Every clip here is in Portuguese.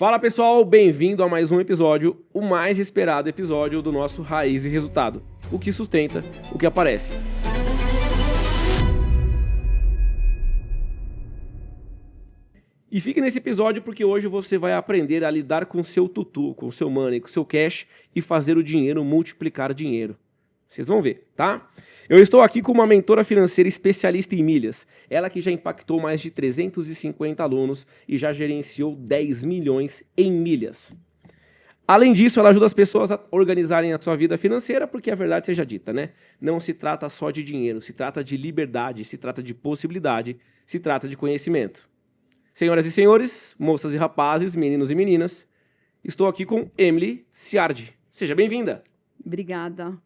Fala pessoal, bem-vindo a mais um episódio, o mais esperado episódio do nosso Raiz e Resultado, o que sustenta o que aparece. E fique nesse episódio porque hoje você vai aprender a lidar com o seu tutu, com o seu money, com o seu cash e fazer o dinheiro multiplicar dinheiro. Vocês vão ver, tá? Eu estou aqui com uma mentora financeira especialista em milhas. Ela que já impactou mais de 350 alunos e já gerenciou 10 milhões em milhas. Além disso, ela ajuda as pessoas a organizarem a sua vida financeira, porque a verdade seja dita, né? Não se trata só de dinheiro, se trata de liberdade, se trata de possibilidade, se trata de conhecimento. Senhoras e senhores, moças e rapazes, meninos e meninas, estou aqui com Emily Ciardi. Seja bem-vinda. Obrigada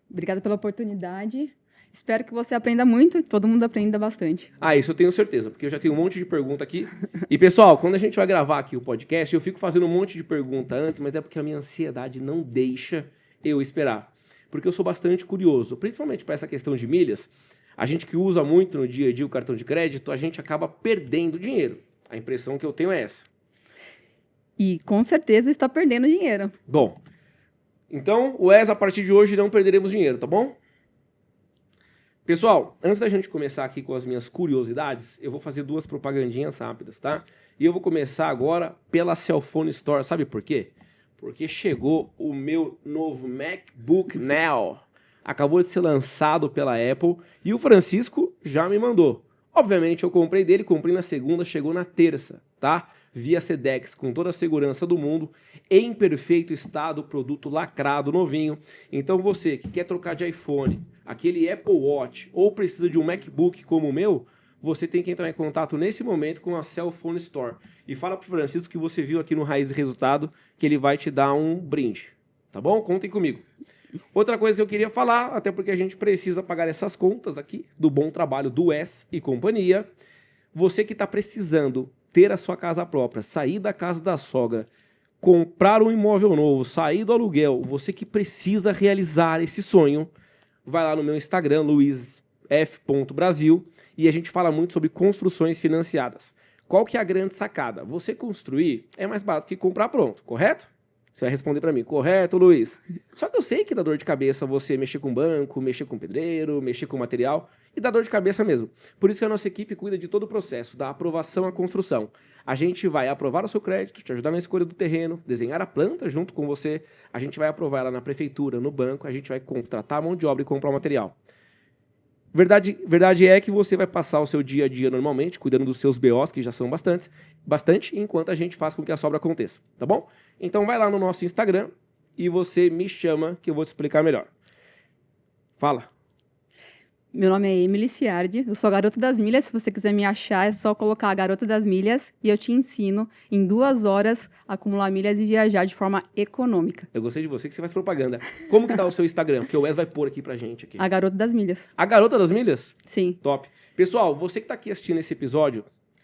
pela oportunidade. Espero que você aprenda muito e todo mundo aprenda bastante. Isso eu tenho certeza, porque eu já tenho um monte de pergunta aqui. E pessoal, quando a gente vai gravar aqui o podcast, eu fico fazendo um monte de pergunta antes, mas é porque a minha ansiedade não deixa eu esperar. Porque eu sou bastante curioso, principalmente para essa questão de milhas. A gente que usa muito no dia a dia o cartão de crédito, a gente acaba perdendo dinheiro. A impressão que eu tenho é essa. E com certeza está perdendo dinheiro. Bom, então, Wes, a partir de hoje não perderemos dinheiro, tá bom? Pessoal, antes da gente começar aqui com as minhas curiosidades, eu vou fazer duas propagandinhas rápidas, tá? E eu vou começar agora pela Cellphone Store. Sabe por quê? Porque chegou o meu novo MacBook Neo. Acabou de ser lançado pela Apple e o Francisco já me mandou. Obviamente eu comprei dele, comprei na segunda, chegou na terça, tá? Via Sedex, com toda a segurança do mundo, em perfeito estado, produto lacrado, novinho. Então você que quer trocar de iPhone, aquele Apple Watch, ou precisa de um MacBook como o meu, você tem que entrar em contato nesse momento com a Cellphone Store. E fala pro Francisco que você viu aqui no Raiz e Resultado, que ele vai te dar um brinde, tá bom? Contem comigo. Outra coisa que eu queria falar, até porque a gente precisa pagar essas contas aqui, do bom trabalho do Wes e companhia. Você que está precisando ter a sua casa própria, sair da casa da sogra, comprar um imóvel novo, sair do aluguel, você que precisa realizar esse sonho, vai lá no meu Instagram, luizf.brasil, e a gente fala muito sobre construções financiadas. Qual que é a grande sacada? Você construir é mais barato que comprar pronto, correto? Você vai responder para mim, correto, Luiz? Só que eu sei que dá dor de cabeça você mexer com banco, mexer com pedreiro, mexer com material, e dá dor de cabeça mesmo. Por isso que a nossa equipe cuida de todo o processo, da aprovação à construção. A gente vai aprovar o seu crédito, te ajudar na escolha do terreno, desenhar a planta junto com você, a gente vai aprovar ela na prefeitura, no banco, a gente vai contratar a mão de obra e comprar o material. Verdade é que você vai passar o seu dia a dia normalmente, cuidando dos seus BOs, que já são bastante, enquanto a gente faz com que a sobra aconteça, tá bom? Então vai lá no nosso Instagram e você me chama que eu vou te explicar melhor. Fala. Meu nome é Emily Ciardi, eu sou a Garota das Milhas. Se você quiser me achar, é só colocar a Garota das Milhas e eu te ensino em 2 horas a acumular milhas e viajar de forma econômica. Eu gostei de você que você faz propaganda. Como que tá o seu Instagram? Porque o Wes vai pôr aqui pra gente. Aqui. A Garota das Milhas. A Garota das Milhas? Sim. Top. Pessoal, você que tá aqui assistindo esse episódio,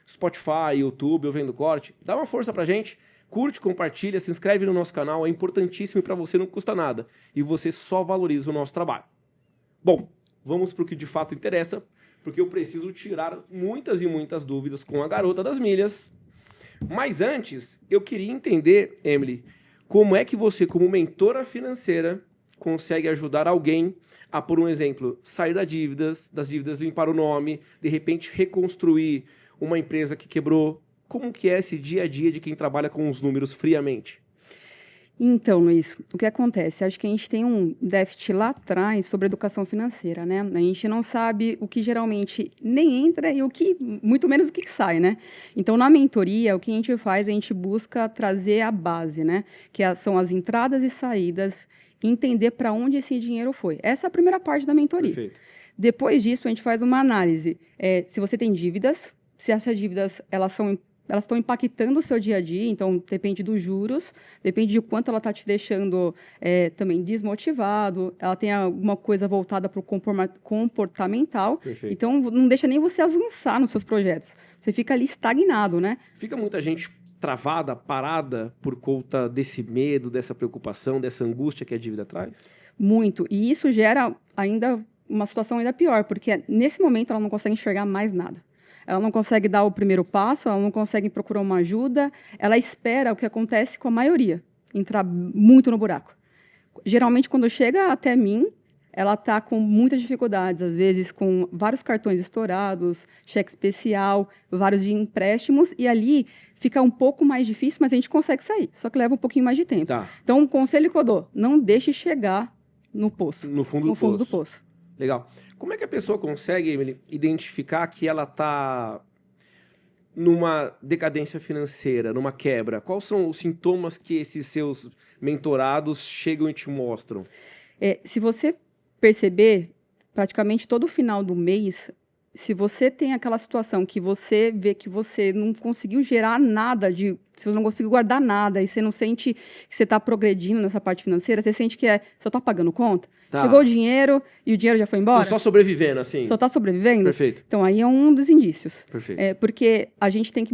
Spotify, YouTube, ou vendo corte, dá uma força pra gente. Curte, compartilha, se inscreve no nosso canal, é importantíssimo e para você não custa nada. E você só valoriza o nosso trabalho. Bom, vamos para o que de fato interessa, porque eu preciso tirar muitas e muitas dúvidas com a Garota das Milhas. Mas antes, eu queria entender, Emily, como é que você, como mentora financeira, consegue ajudar alguém a, por um exemplo, sair das dívidas, limpar o nome, de repente reconstruir uma empresa que quebrou. Como que é esse dia a dia de quem trabalha com os números friamente? Então, Luiz, o que acontece? Acho que a gente tem um déficit lá atrás sobre educação financeira, né? A gente não sabe o que geralmente nem entra e o que, muito menos o que sai, né? Então, na mentoria, o que a gente faz, a gente busca trazer a base, né? Que são as entradas e saídas, entender para onde esse dinheiro foi. Essa é a primeira parte da mentoria. Perfeito. Depois disso, a gente faz uma análise. Se você tem dívidas, se essas dívidas elas estão impactando o seu dia a dia, então depende dos juros, depende de quanto ela está te deixando também desmotivado, ela tem alguma coisa voltada para o comportamental, Perfeito. Então não deixa nem você avançar nos seus projetos, você fica ali estagnado, né? Fica muita gente travada, parada por conta desse medo, dessa preocupação, dessa angústia que a dívida traz? Muito, e isso gera ainda uma situação ainda pior, porque nesse momento ela não consegue enxergar mais nada. ela não consegue dar o primeiro passo, ela não consegue procurar uma ajuda, ela espera o que acontece com a maioria, entrar muito no buraco. Geralmente, quando chega até mim, ela está com muitas dificuldades, às vezes com vários cartões estourados, cheque especial, vários de empréstimos, e ali fica um pouco mais difícil, mas a gente consegue sair, só que leva um pouquinho mais de tempo. Tá. Então, o conselho que eu dou, não deixe chegar no poço. No fundo do poço. Legal. Como é que a pessoa consegue, Emily, identificar que ela está numa decadência financeira, numa quebra? Quais são os sintomas que esses seus mentorados chegam e te mostram? Se você perceber, praticamente todo final do mês, se você tem aquela situação que você vê que você não conseguiu gerar nada, se você não conseguiu guardar nada, e você não sente que você está progredindo nessa parte financeira, você sente que só está pagando conta, Tá. chegou o dinheiro e o dinheiro já foi embora, Tô só sobrevivendo, assim. só está sobrevivendo, Perfeito. então aí é um dos indícios. Perfeito. Porque a gente tem que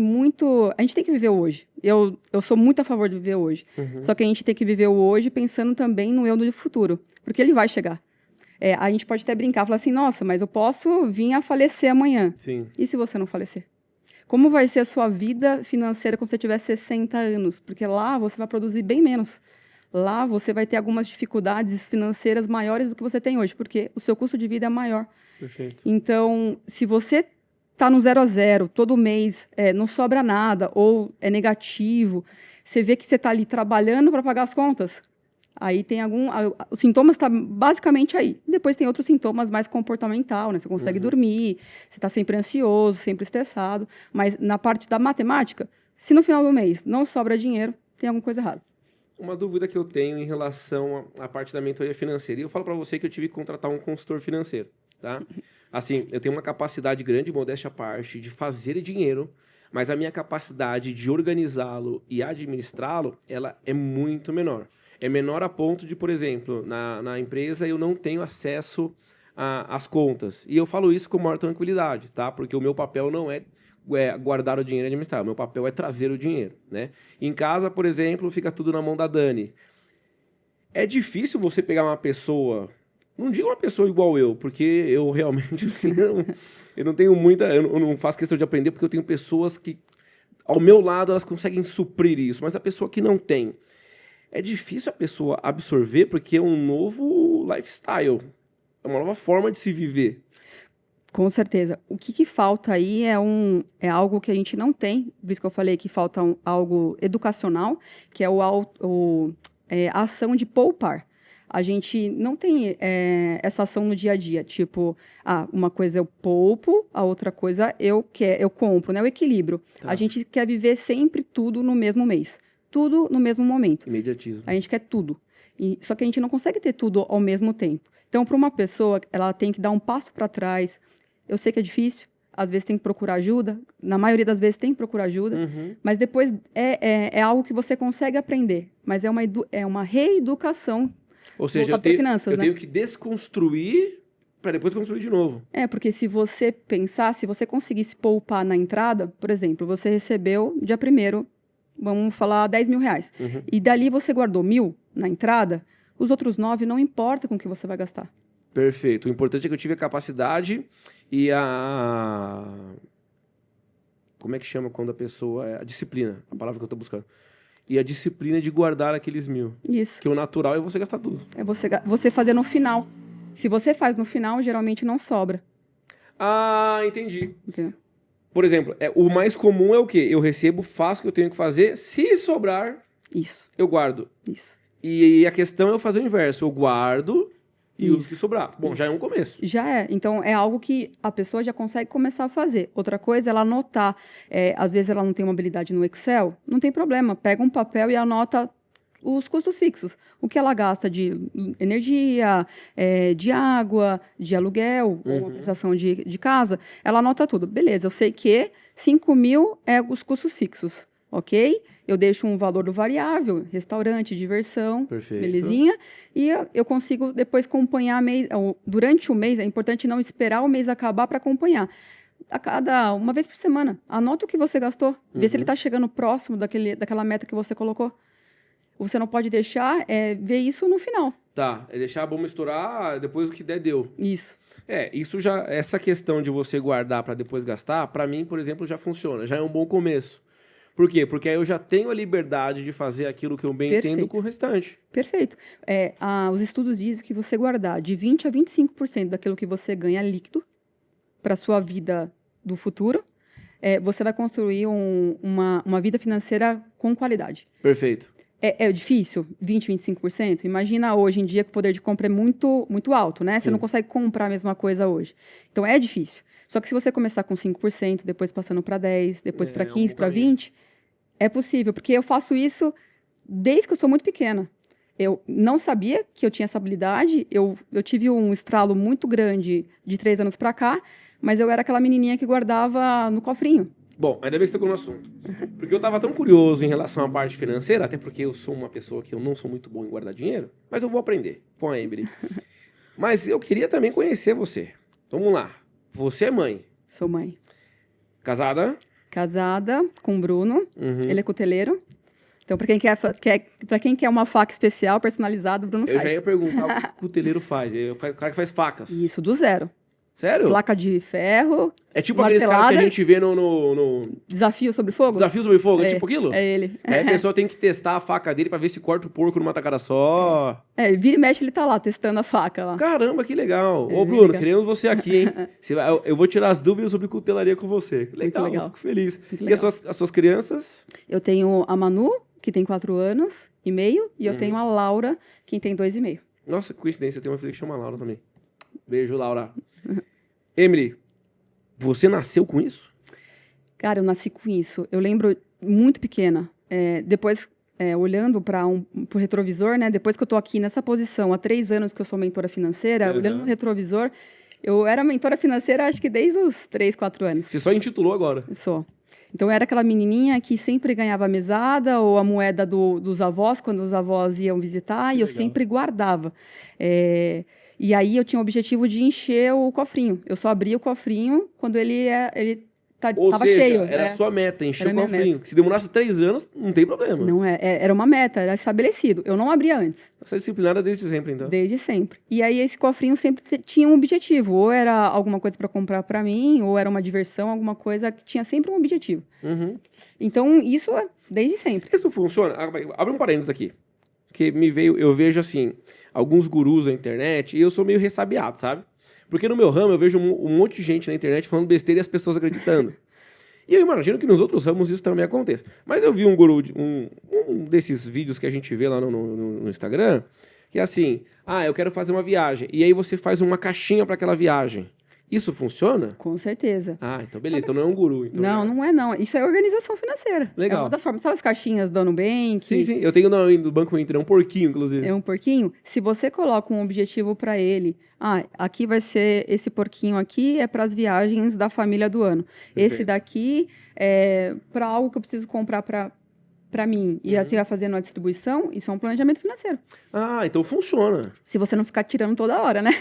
viver o hoje. Eu sou muito a favor de viver o hoje. Uhum. Só que a gente tem que viver o hoje pensando também no eu do futuro, porque ele vai chegar. A gente pode até brincar, falar assim, nossa, mas eu posso vir a falecer amanhã. Sim. E se você não falecer? Como vai ser a sua vida financeira quando você tiver 60 anos? Porque lá você vai produzir bem menos. Lá você vai ter algumas dificuldades financeiras maiores do que você tem hoje, porque o seu custo de vida é maior. Perfeito. Então, se você está no 0 a 0, todo mês não sobra nada, ou é negativo, você vê que você está ali trabalhando para pagar as contas, aí tem os sintomas estão basicamente aí. Depois tem outros sintomas mais comportamental, né? Você consegue dormir, você está sempre ansioso, sempre estressado. Mas na parte da matemática, se no final do mês não sobra dinheiro, tem alguma coisa errada. Uma dúvida que eu tenho em relação à parte da mentoria financeira. E eu falo para você que eu tive que contratar um consultor financeiro, tá? Assim, eu tenho uma capacidade grande, modéstia à parte, de fazer dinheiro, mas a minha capacidade de organizá-lo e administrá-lo, ela é muito menor. É menor a ponto de, por exemplo, na empresa eu não tenho acesso às contas. E eu falo isso com maior tranquilidade, tá? Porque o meu papel não é guardar o dinheiro e administrar. O meu papel é trazer o dinheiro, né? Em casa, por exemplo, fica tudo na mão da Dani. É difícil você pegar uma pessoa... Não digo uma pessoa igual eu, porque eu realmente, assim, eu não tenho muita... Eu não faço questão de aprender, porque eu tenho pessoas que, ao meu lado, elas conseguem suprir isso. Mas a pessoa que não tem... É difícil a pessoa absorver porque é um novo lifestyle, é uma nova forma de se viver. Com certeza. O que falta aí é algo que a gente não tem, por isso que eu falei que falta algo educacional, que é a ação de poupar. A gente não tem essa ação no dia a dia, tipo, uma coisa eu poupo, a outra coisa eu compro, né? O equilíbrio. Tá. A gente quer viver sempre tudo no mesmo mês. Tudo no mesmo momento. Imediatismo. A gente quer tudo. Só que a gente não consegue ter tudo ao mesmo tempo. Então, para uma pessoa, ela tem que dar um passo para trás. Eu sei que é difícil, às vezes tem que procurar ajuda. Na maioria das vezes tem que procurar ajuda. Mas depois é algo que você consegue aprender. Mas é uma reeducação. Ou seja, eu tenho que desconstruir para depois construir de novo. Porque se você pensar, se você conseguisse poupar na entrada, por exemplo, você recebeu dia 1º, vamos falar 10 mil reais. E dali você guardou 1.000 na entrada, os outros 9 não importa com o que você vai gastar. Perfeito. O importante é que eu tive a capacidade e como é que chama quando a pessoa... a disciplina, a palavra que eu estou buscando. E a disciplina de guardar aqueles 1.000. Isso. Que o natural é você gastar tudo. É você fazer no final. Se você faz no final, geralmente não sobra. Ah, entendi. Entendeu? Por exemplo, o mais comum é o quê? Eu recebo, faço o que eu tenho que fazer, se sobrar, Isso. eu guardo. Isso. E a questão é eu fazer o inverso. Eu guardo e Isso. uso o que sobrar. Bom, já é um começo. Já é. Então, é algo que a pessoa já consegue começar a fazer. Outra coisa é ela anotar. Às vezes ela não tem uma habilidade no Excel, não tem problema. Pega um papel e anota os custos fixos. O que ela gasta de energia, de água, de aluguel, ou uma prestação de casa. Ela anota tudo. Beleza, eu sei que 5.000 é os custos fixos, ok? Eu deixo um valor do variável, restaurante, diversão, Perfeito. belezinha. E eu consigo depois acompanhar durante o mês. É importante não esperar o mês acabar para acompanhar. Uma vez por semana. Anota o que você gastou. Vê se ele está chegando próximo daquela meta que você colocou. você não pode deixar ver isso no final. Tá, é deixar a bomba estourar, depois o que der, deu. Isso. Isso já, essa questão de você guardar para depois gastar, para mim, por exemplo, já funciona, já é um bom começo. Por quê? Porque aí eu já tenho a liberdade de fazer aquilo que eu bem entendo com o restante. Perfeito. Os estudos dizem que você guardar de 20% a 25% daquilo que você ganha líquido para a sua vida do futuro, você vai construir uma vida financeira com qualidade. Perfeito. É difícil? 20%, 25%? Imagina hoje em dia que o poder de compra é muito, muito alto, né? Sim. Você não consegue comprar a mesma coisa hoje. Então, é difícil. Só que se você começar com 5%, depois passando para 10%, depois para 15%, para 20%, é possível. Porque eu faço isso desde que eu sou muito pequena. Eu não sabia que eu tinha essa habilidade. Eu tive um estralo muito grande de 3 anos para cá, mas eu era aquela menininha que guardava no cofrinho. Bom, ainda bem que você tocou no assunto. Porque eu tava tão curioso em relação à parte financeira, até porque eu sou uma pessoa que eu não sou muito bom em guardar dinheiro, mas eu vou aprender com a Emily. Mas eu queria também conhecer você. Vamos lá. Você é mãe? Sou mãe. Casada? Casada com o Bruno. Ele é cuteleiro. Então, para quem quer uma faca especial, personalizada, o Bruno faz. Eu já ia perguntar o que o cuteleiro faz. O cara que faz facas. Isso, do zero. Sério? Placa de ferro. É tipo aqueles caras que a gente vê no... Desafio sobre fogo? Desafio sobre fogo, é tipo aquilo? É ele. Aí a pessoa tem que testar a faca dele pra ver se corta o porco numa tacada só. Vira e mexe, ele tá lá, testando a faca lá. Caramba, que legal. Ô, Bruno, queremos você aqui, hein? Eu vou tirar as dúvidas sobre cutelaria com você. Legal, fico feliz. E as suas crianças? Eu tenho a Manu, que tem 4 anos e meio, e eu tenho a Laura, que tem 2,5. Nossa, que coincidência, eu tenho uma filha que chama Laura também. Beijo, Laura. Emily, você nasceu com isso? Cara, eu nasci com isso. Eu lembro muito pequena. Depois, olhando para o retrovisor, né? Depois que eu tô aqui nessa posição, há 3 anos que eu sou mentora financeira, olhando no retrovisor, eu era mentora financeira acho que desde os 3, 4 anos. Você só intitulou agora? Só. Então, eu era aquela menininha que sempre ganhava a mesada ou a moeda dos avós, quando os avós iam visitar, e eu sempre guardava. E aí eu tinha o objetivo de encher o cofrinho. Eu só abria o cofrinho quando ele estava cheio. Era a sua meta, encher o cofrinho. Se demorasse 3 anos, não tem problema. Não era uma meta, era estabelecido. Eu não abria antes. Você é disciplinada desde sempre, então? Desde sempre. E aí esse cofrinho sempre tinha um objetivo. Ou era alguma coisa para comprar para mim, ou era uma diversão, alguma coisa que tinha sempre um objetivo. Então, isso é desde sempre. Isso funciona? Abre um parênteses aqui. Que eu vejo assim, alguns gurus na internet, e eu sou meio ressabiado, sabe? Porque no meu ramo eu vejo um monte de gente na internet falando besteira e as pessoas acreditando. E eu imagino que nos outros ramos isso também aconteça. Mas eu vi um guru, um desses vídeos que a gente vê lá no Instagram, que é assim, eu quero fazer uma viagem. E aí você faz uma caixinha para aquela viagem. Isso funciona? Com certeza. Então beleza. Então não é um guru. Então não é não. Isso é organização financeira. Legal. É uma das formas. Sabe as caixinhas do Nubank? Sim. Eu tenho no Banco Inter, é um porquinho, inclusive. É um porquinho? Se você coloca um objetivo para ele, aqui vai ser esse porquinho aqui, é para as viagens da família do ano. Perfeito. Esse daqui é para algo que eu preciso comprar para mim. E assim vai fazendo a distribuição, isso é um planejamento financeiro. Então funciona. Se você não ficar tirando toda hora, né?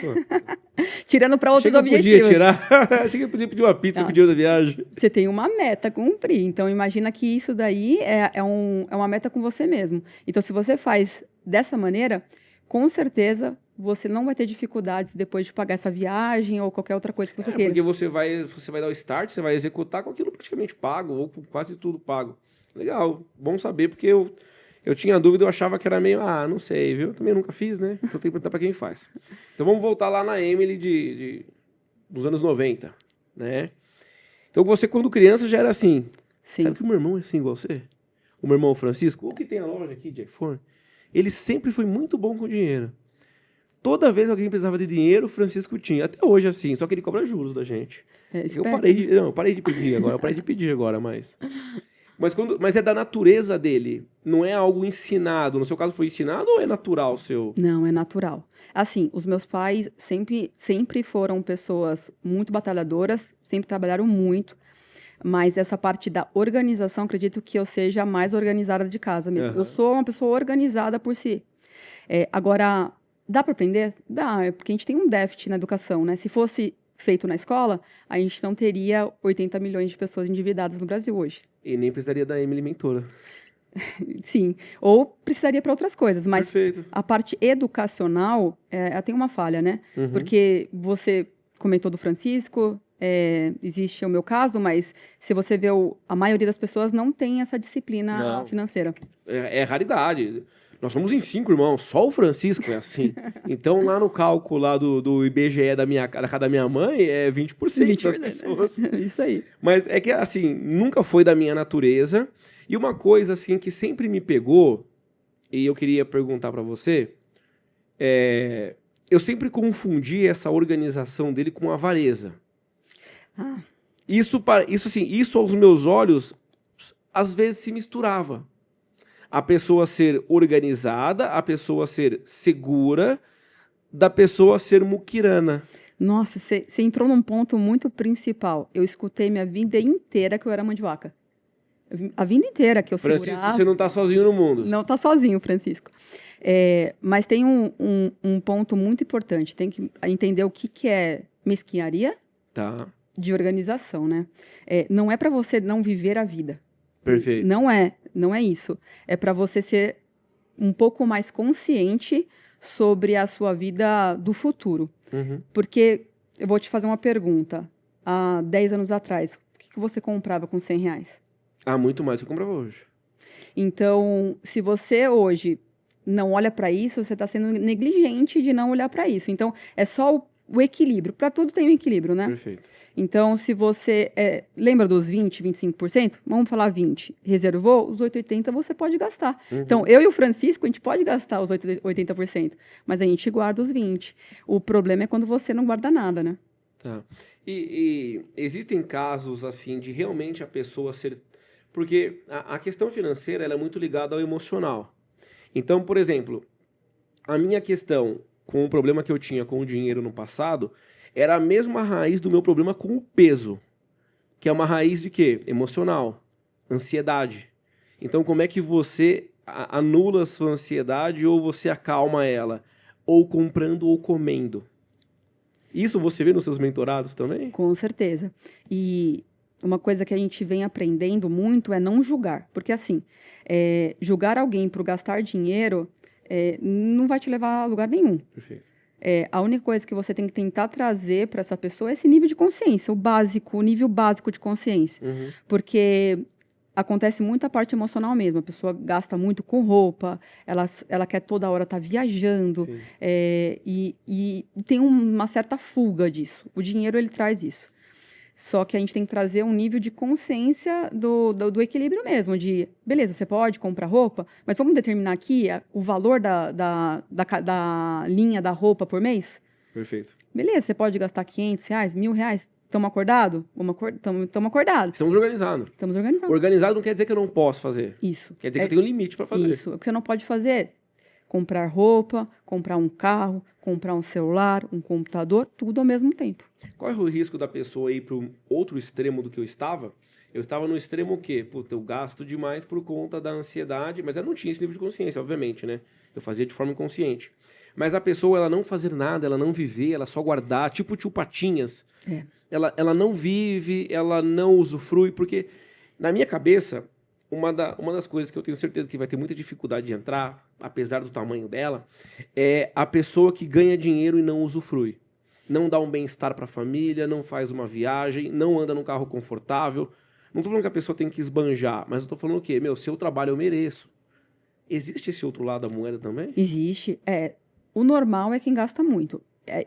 Tirando para outros objetivos. Podia tirar. Achei que eu podia pedir uma pizza com o dinheiro da viagem. Você tem uma meta a cumprir. Então, imagina que isso daí é uma meta com você mesmo. Então, se você faz dessa maneira, com certeza você não vai ter dificuldades depois de pagar essa viagem ou qualquer outra coisa que você queira. Porque você vai dar o start, você vai executar com aquilo praticamente pago, ou com quase tudo pago. Legal, bom saber, porque eu tinha dúvida, eu achava que era meio, não sei, viu? Eu também nunca fiz, né? Então tem que perguntar pra quem faz. Então vamos voltar lá na Emily dos anos 90, né? Então você, quando criança, já era assim. Sim. Sabe que o meu irmão é assim igual você? O meu irmão Francisco, o que tem a loja aqui de iPhone, ele sempre foi muito bom com dinheiro. Toda vez que alguém precisava de dinheiro, o Francisco tinha. Até hoje, assim, só que ele cobra juros da gente. Eu parei de pedir agora, mas... Mas é da natureza dele, não é algo ensinado. No seu caso foi ensinado ou é natural seu? Não, é natural. Assim, os meus pais sempre foram pessoas muito batalhadoras, sempre trabalharam muito, mas essa parte da organização, acredito que eu seja a mais organizada de casa mesmo. Eu sou uma pessoa organizada por si. Agora, dá para aprender? Dá, porque a gente tem um déficit na educação, né? Se fosse feito na escola, a gente não teria 80 milhões de pessoas endividadas no Brasil hoje. E nem precisaria da Emily mentora. Sim, ou precisaria para outras coisas, mas Perfeito. a parte educacional, ela tem uma falha, né? Uhum. Porque você comentou do Francisco, existe o meu caso, mas se você vê a maioria das pessoas não tem essa disciplina Não. financeira. É raridade. Nós somos em 5 irmãos, só o Francisco é assim. Então, lá no cálculo lá do IBGE da casa da minha mãe, é 20% das pessoas. Isso aí. Mas é que, assim, nunca foi da minha natureza. E uma coisa, assim, que sempre me pegou, e eu queria perguntar pra você, eu sempre confundi essa organização dele com avareza. Ah, Isso aos meus olhos, às vezes se misturava. A pessoa ser organizada, a pessoa ser segura, da pessoa ser muquirana. nossa, você entrou num ponto muito principal. Eu escutei minha vida inteira que eu era mãe de vaca. A vida inteira que eu Francisco, segurava... você não tá sozinho no mundo. Não está sozinho, Francisco. Mas tem um ponto muito importante. Tem que entender o que é mesquinharia Tá, de organização, né? Não é para você não viver a vida. perfeito. Não é isso. É para você ser um pouco mais consciente sobre a sua vida do futuro. Uhum. Porque eu vou te fazer uma pergunta. Há 10 anos atrás, o que você comprava com R$100? Ah, muito mais do que eu comprava hoje. Então, se você hoje não olha para isso, você está sendo negligente de não olhar para isso. Então, é só o equilíbrio. Para tudo tem um equilíbrio, né? Perfeito. Então, se você lembra dos 20%, 25%? Vamos falar 20%. Reservou, os 80% você pode gastar. Uhum. Então, eu e o Francisco, a gente pode gastar os 80%, mas a gente guarda os 20%. O problema é quando você não guarda nada, né? Tá. E existem casos, assim, de realmente a pessoa ser... Porque a questão financeira, ela é muito ligada ao emocional. Então, por exemplo, a minha questão com o problema que eu tinha com o dinheiro no passado era a mesma raiz do meu problema com o peso, que é uma raiz de quê? Emocional, ansiedade. Então, como é que você anula a sua ansiedade ou você acalma ela? Ou comprando ou comendo. Isso você vê nos seus mentorados também? Com certeza. E uma coisa que a gente vem aprendendo muito é não julgar. Porque, assim, julgar alguém por gastar dinheiro não vai te levar a lugar nenhum. Perfeito. A única coisa que você tem que tentar trazer para essa pessoa é esse nível de consciência, o nível básico de consciência. Uhum. Porque acontece muita parte emocional mesmo. A pessoa gasta muito com roupa, ela quer toda hora estar viajando, e tem uma certa fuga disso. O dinheiro, ele traz isso. Só que a gente tem que trazer um nível de consciência do equilíbrio mesmo, de, beleza, você pode comprar roupa, mas vamos determinar aqui o valor da linha da roupa por mês? Perfeito. Beleza, você pode gastar R$500, R$1.000, estamos acordados? Estamos acordados. Estamos organizados. Estamos organizados. Organizado não quer dizer que eu não posso fazer. Isso. Quer dizer que eu tenho um limite para fazer. Isso. O que você não pode fazer? Comprar roupa, comprar um carro, comprar um celular, um computador, tudo ao mesmo tempo. Qual é o risco da pessoa ir para o outro extremo do que eu estava? Eu estava no extremo o quê? Puta, eu gasto demais por conta da ansiedade, mas eu não tinha esse nível de consciência, obviamente, né? Eu fazia de forma inconsciente. Mas a pessoa, ela não fazer nada, ela não viver, ela só guardar, tipo tio Patinhas. Ela não vive, ela não usufrui, porque na minha cabeça, uma das coisas que eu tenho certeza que vai ter muita dificuldade de entrar, apesar do tamanho dela, é a pessoa que ganha dinheiro e não usufrui. Não dá um bem-estar para a família, não faz uma viagem, não anda num carro confortável. Não estou falando que a pessoa tem que esbanjar, mas eu estou falando o quê? Se eu trabalho, eu mereço. Existe esse outro lado da moeda também? Existe. O normal é quem gasta muito.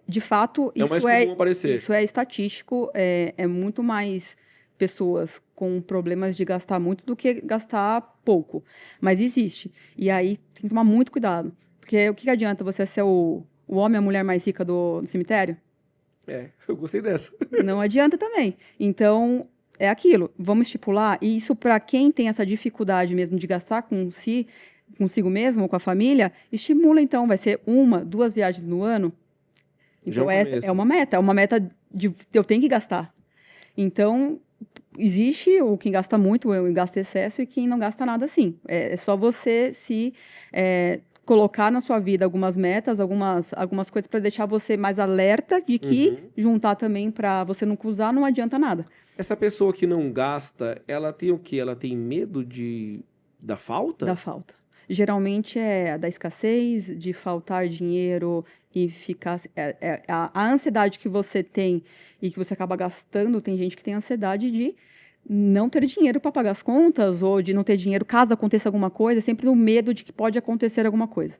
De fato, isso é estatístico. É muito mais pessoas com problemas de gastar muito do que gastar pouco. Mas existe. E aí tem que tomar muito cuidado. Porque o que adianta você ser o homem ou a mulher mais rica do cemitério? Eu gostei dessa. Não adianta também. Então, é aquilo. Vamos estipular. E isso, para quem tem essa dificuldade mesmo de gastar consigo mesmo, com a família, estimula, então. Vai ser 1, 2 viagens no ano. Então, essa é uma meta. É uma meta de eu tenho que gastar. Então, existe quem gasta muito, quem gasta excesso, e quem não gasta nada assim. É só você se colocar na sua vida algumas metas, algumas coisas para deixar você mais alerta de que juntar também para você não usar não adianta nada. Essa pessoa que não gasta, ela tem o quê? Ela tem medo de Da falta? Da falta. Geralmente é da escassez, de faltar dinheiro e ficar. A ansiedade que você tem e que você acaba gastando, tem gente que tem ansiedade de não ter dinheiro para pagar as contas ou de não ter dinheiro caso aconteça alguma coisa, sempre no medo de que pode acontecer alguma coisa.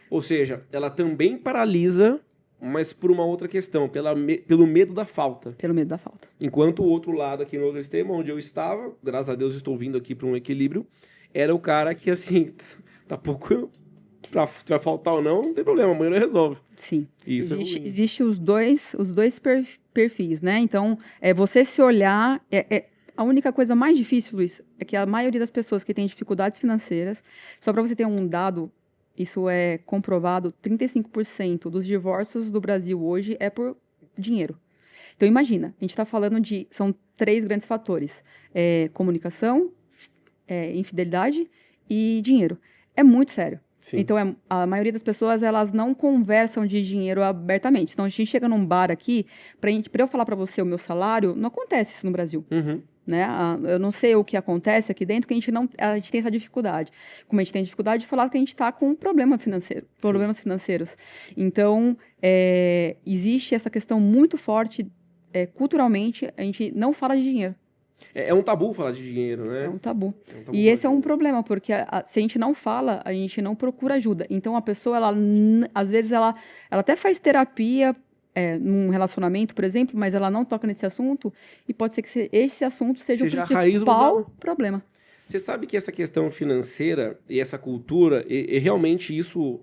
Ou seja, ela também paralisa, mas por uma outra questão, pelo medo da falta. Pelo medo da falta. Enquanto o outro lado, aqui no outro extremo, onde eu estava, graças a Deus estou vindo aqui para um equilíbrio, era o cara que, assim, tá pouco... Se vai faltar ou não tem problema, amanhã ele resolve. Sim. Isso Existe os dois perfis, né? Então, você se olhar... A única coisa mais difícil, Luiz, é que a maioria das pessoas que têm dificuldades financeiras, só para você ter um dado, isso é comprovado, 35% dos divórcios do Brasil hoje é por dinheiro. Então, imagina, a gente está falando são 3 grandes fatores. Comunicação, infidelidade e dinheiro. É muito sério. Sim. Então, a maioria das pessoas, elas não conversam de dinheiro abertamente. Então, a gente chega num bar aqui, para eu falar para você o meu salário, não acontece isso no Brasil. Uhum. Né? Eu não sei o que acontece aqui dentro, que a gente tem essa dificuldade. Como a gente tem dificuldade de falar que a gente está com um problema financeiro, problemas financeiros. Então, existe essa questão muito forte, culturalmente, a gente não fala de dinheiro. É um tabu falar de dinheiro, né? É um tabu. E esse é um problema, porque se a gente não fala, a gente não procura ajuda. Então, a pessoa, às vezes, ela até faz terapia num relacionamento, por exemplo, mas ela não toca nesse assunto e pode ser que esse assunto seja o principal problema. Você sabe que essa questão financeira e essa cultura, e realmente isso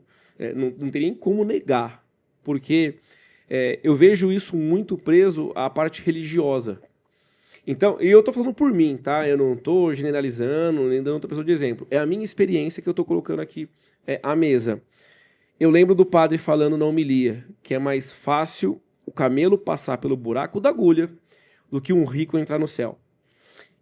não tem nem como negar, porque eu vejo isso muito preso à parte religiosa. Então, e eu tô falando por mim, tá? Eu não tô generalizando, nem dando outra pessoa de exemplo. É a minha experiência que eu tô colocando aqui à mesa. Eu lembro do padre falando na homilia que é mais fácil o camelo passar pelo buraco da agulha do que um rico entrar no céu.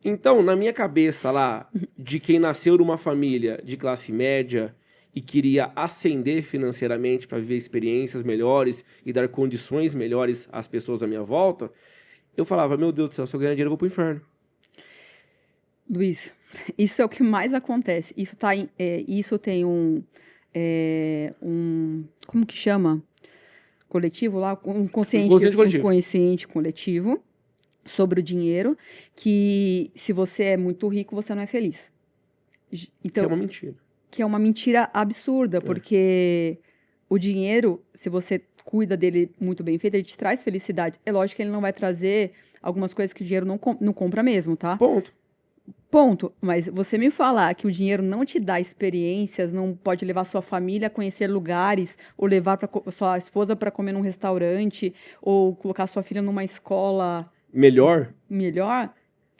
Então, na minha cabeça lá, de quem nasceu numa família de classe média e queria ascender financeiramente para viver experiências melhores e dar condições melhores às pessoas à minha volta, eu falava, meu Deus do céu, se eu ganhar dinheiro eu vou pro inferno. Luiz, isso é o que mais acontece. Isso tem um como que chama? Coletivo lá? Um consciente coletivo sobre o dinheiro, que se você é muito rico, você não é feliz. Então, que é uma mentira. Que é uma mentira absurda, porque o dinheiro, se você cuida dele muito bem feito, ele te traz felicidade. É lógico que ele não vai trazer algumas coisas que o dinheiro não compra mesmo, tá? Ponto. Mas você me falar que o dinheiro não te dá experiências, não pode levar sua família a conhecer lugares, ou levar sua esposa para comer num restaurante, ou colocar sua filha numa escola melhor,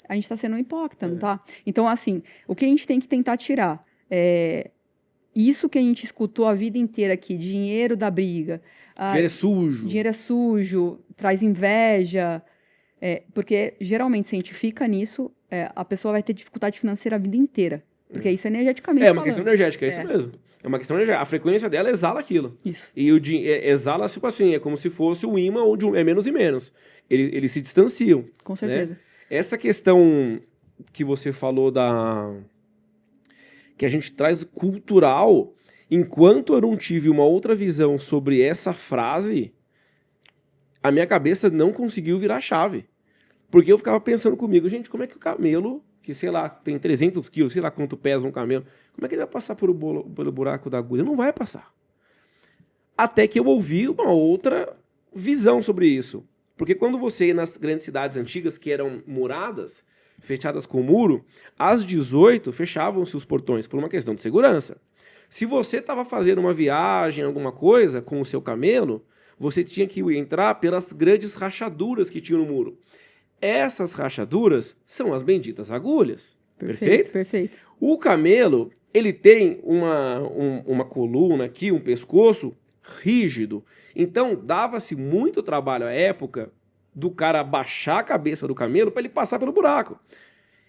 a gente está sendo um hipócrita, não tá? Então, assim, o que a gente tem que tentar tirar isso que a gente escutou a vida inteira aqui, dinheiro da briga. Dinheiro é sujo, traz inveja. Porque, geralmente, se a gente fica nisso, a pessoa vai ter dificuldade financeira a vida inteira. Porque isso é energeticamente É uma questão energética, é isso mesmo. É uma questão energética. A frequência dela exala aquilo. Isso. E exala, tipo assim, é como se fosse um ímã ou é menos e menos. Eles se distanciam. Com certeza. Né? Essa questão que você falou que a gente traz cultural, enquanto eu não tive uma outra visão sobre essa frase, a minha cabeça não conseguiu virar chave. Porque eu ficava pensando comigo, gente, como é que o camelo, que sei lá, tem 300 quilos, sei lá quanto pesa um camelo, como é que ele vai passar pelo buraco da agulha? Não vai passar. Até que eu ouvi uma outra visão sobre isso. Porque quando você ia nas grandes cidades antigas, que eram muradas, fechadas com muro, às 18 fechavam-se os portões por uma questão de segurança. Se você estava fazendo uma viagem, alguma coisa, com o seu camelo, você tinha que entrar pelas grandes rachaduras que tinham no muro. Essas rachaduras são as benditas agulhas. Perfeito? Perfeito. O camelo, ele tem uma coluna aqui, um pescoço rígido. Então, dava-se muito trabalho à época do cara baixar a cabeça do camelo para ele passar pelo buraco.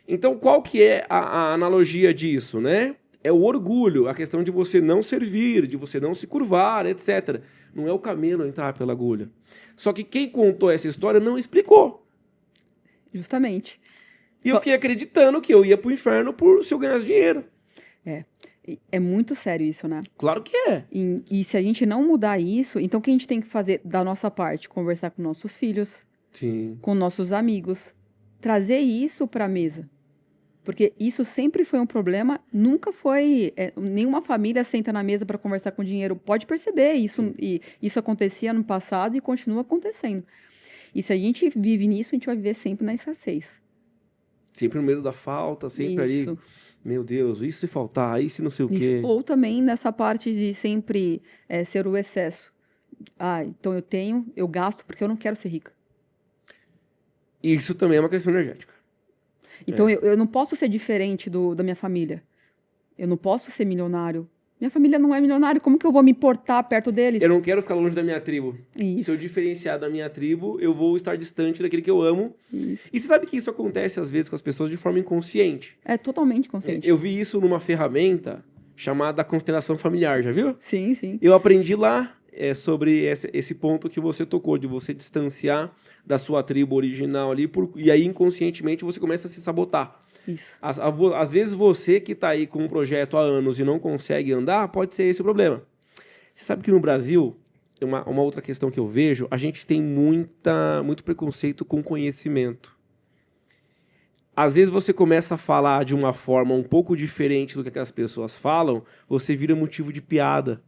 Então, qual que é a analogia disso, né? É o orgulho, a questão de você não servir, de você não se curvar, etc. Não é o camelo entrar pela agulha. Só que quem contou essa história não explicou. Justamente. E eu fiquei acreditando que eu ia pro inferno se eu ganhasse dinheiro. É muito sério isso, né? Claro que é. E se a gente não mudar isso, então o que a gente tem que fazer da nossa parte? Conversar com nossos filhos, Sim. com nossos amigos, trazer isso para a mesa. Porque isso sempre foi um problema, nunca foi. Nenhuma família senta na mesa para conversar com dinheiro. Pode perceber isso, e isso acontecia no passado e continua acontecendo. E se a gente vive nisso, a gente vai viver sempre na escassez. Sempre no medo da falta, sempre ali. Isso. Meu Deus, e se faltar? E se não sei o Isso. quê? Ou também nessa parte de sempre ser o excesso. Ah, então eu gasto porque eu não quero ser rica. Isso também é uma questão energética. Então eu não posso ser diferente da minha família. Eu não posso ser milionário. Minha família não é milionária, como que eu vou me portar perto deles? Eu não quero ficar longe da minha tribo. Isso. Se eu diferenciar da minha tribo, eu vou estar distante daquele que eu amo. Isso. E você sabe que isso acontece às vezes com as pessoas de forma inconsciente. É totalmente consciente. Eu vi isso numa ferramenta chamada constelação familiar, já viu? Sim, sim. Eu aprendi lá sobre esse ponto que você tocou, de você distanciar da sua tribo original ali, e aí inconscientemente você começa a se sabotar. Isso. Às vezes você que está aí com um projeto há anos e não consegue andar, pode ser esse o problema. Você sabe que no Brasil, uma outra questão que eu vejo, a gente tem muito preconceito com conhecimento. Às vezes você começa a falar de uma forma um pouco diferente do que aquelas pessoas falam, você vira motivo de piada.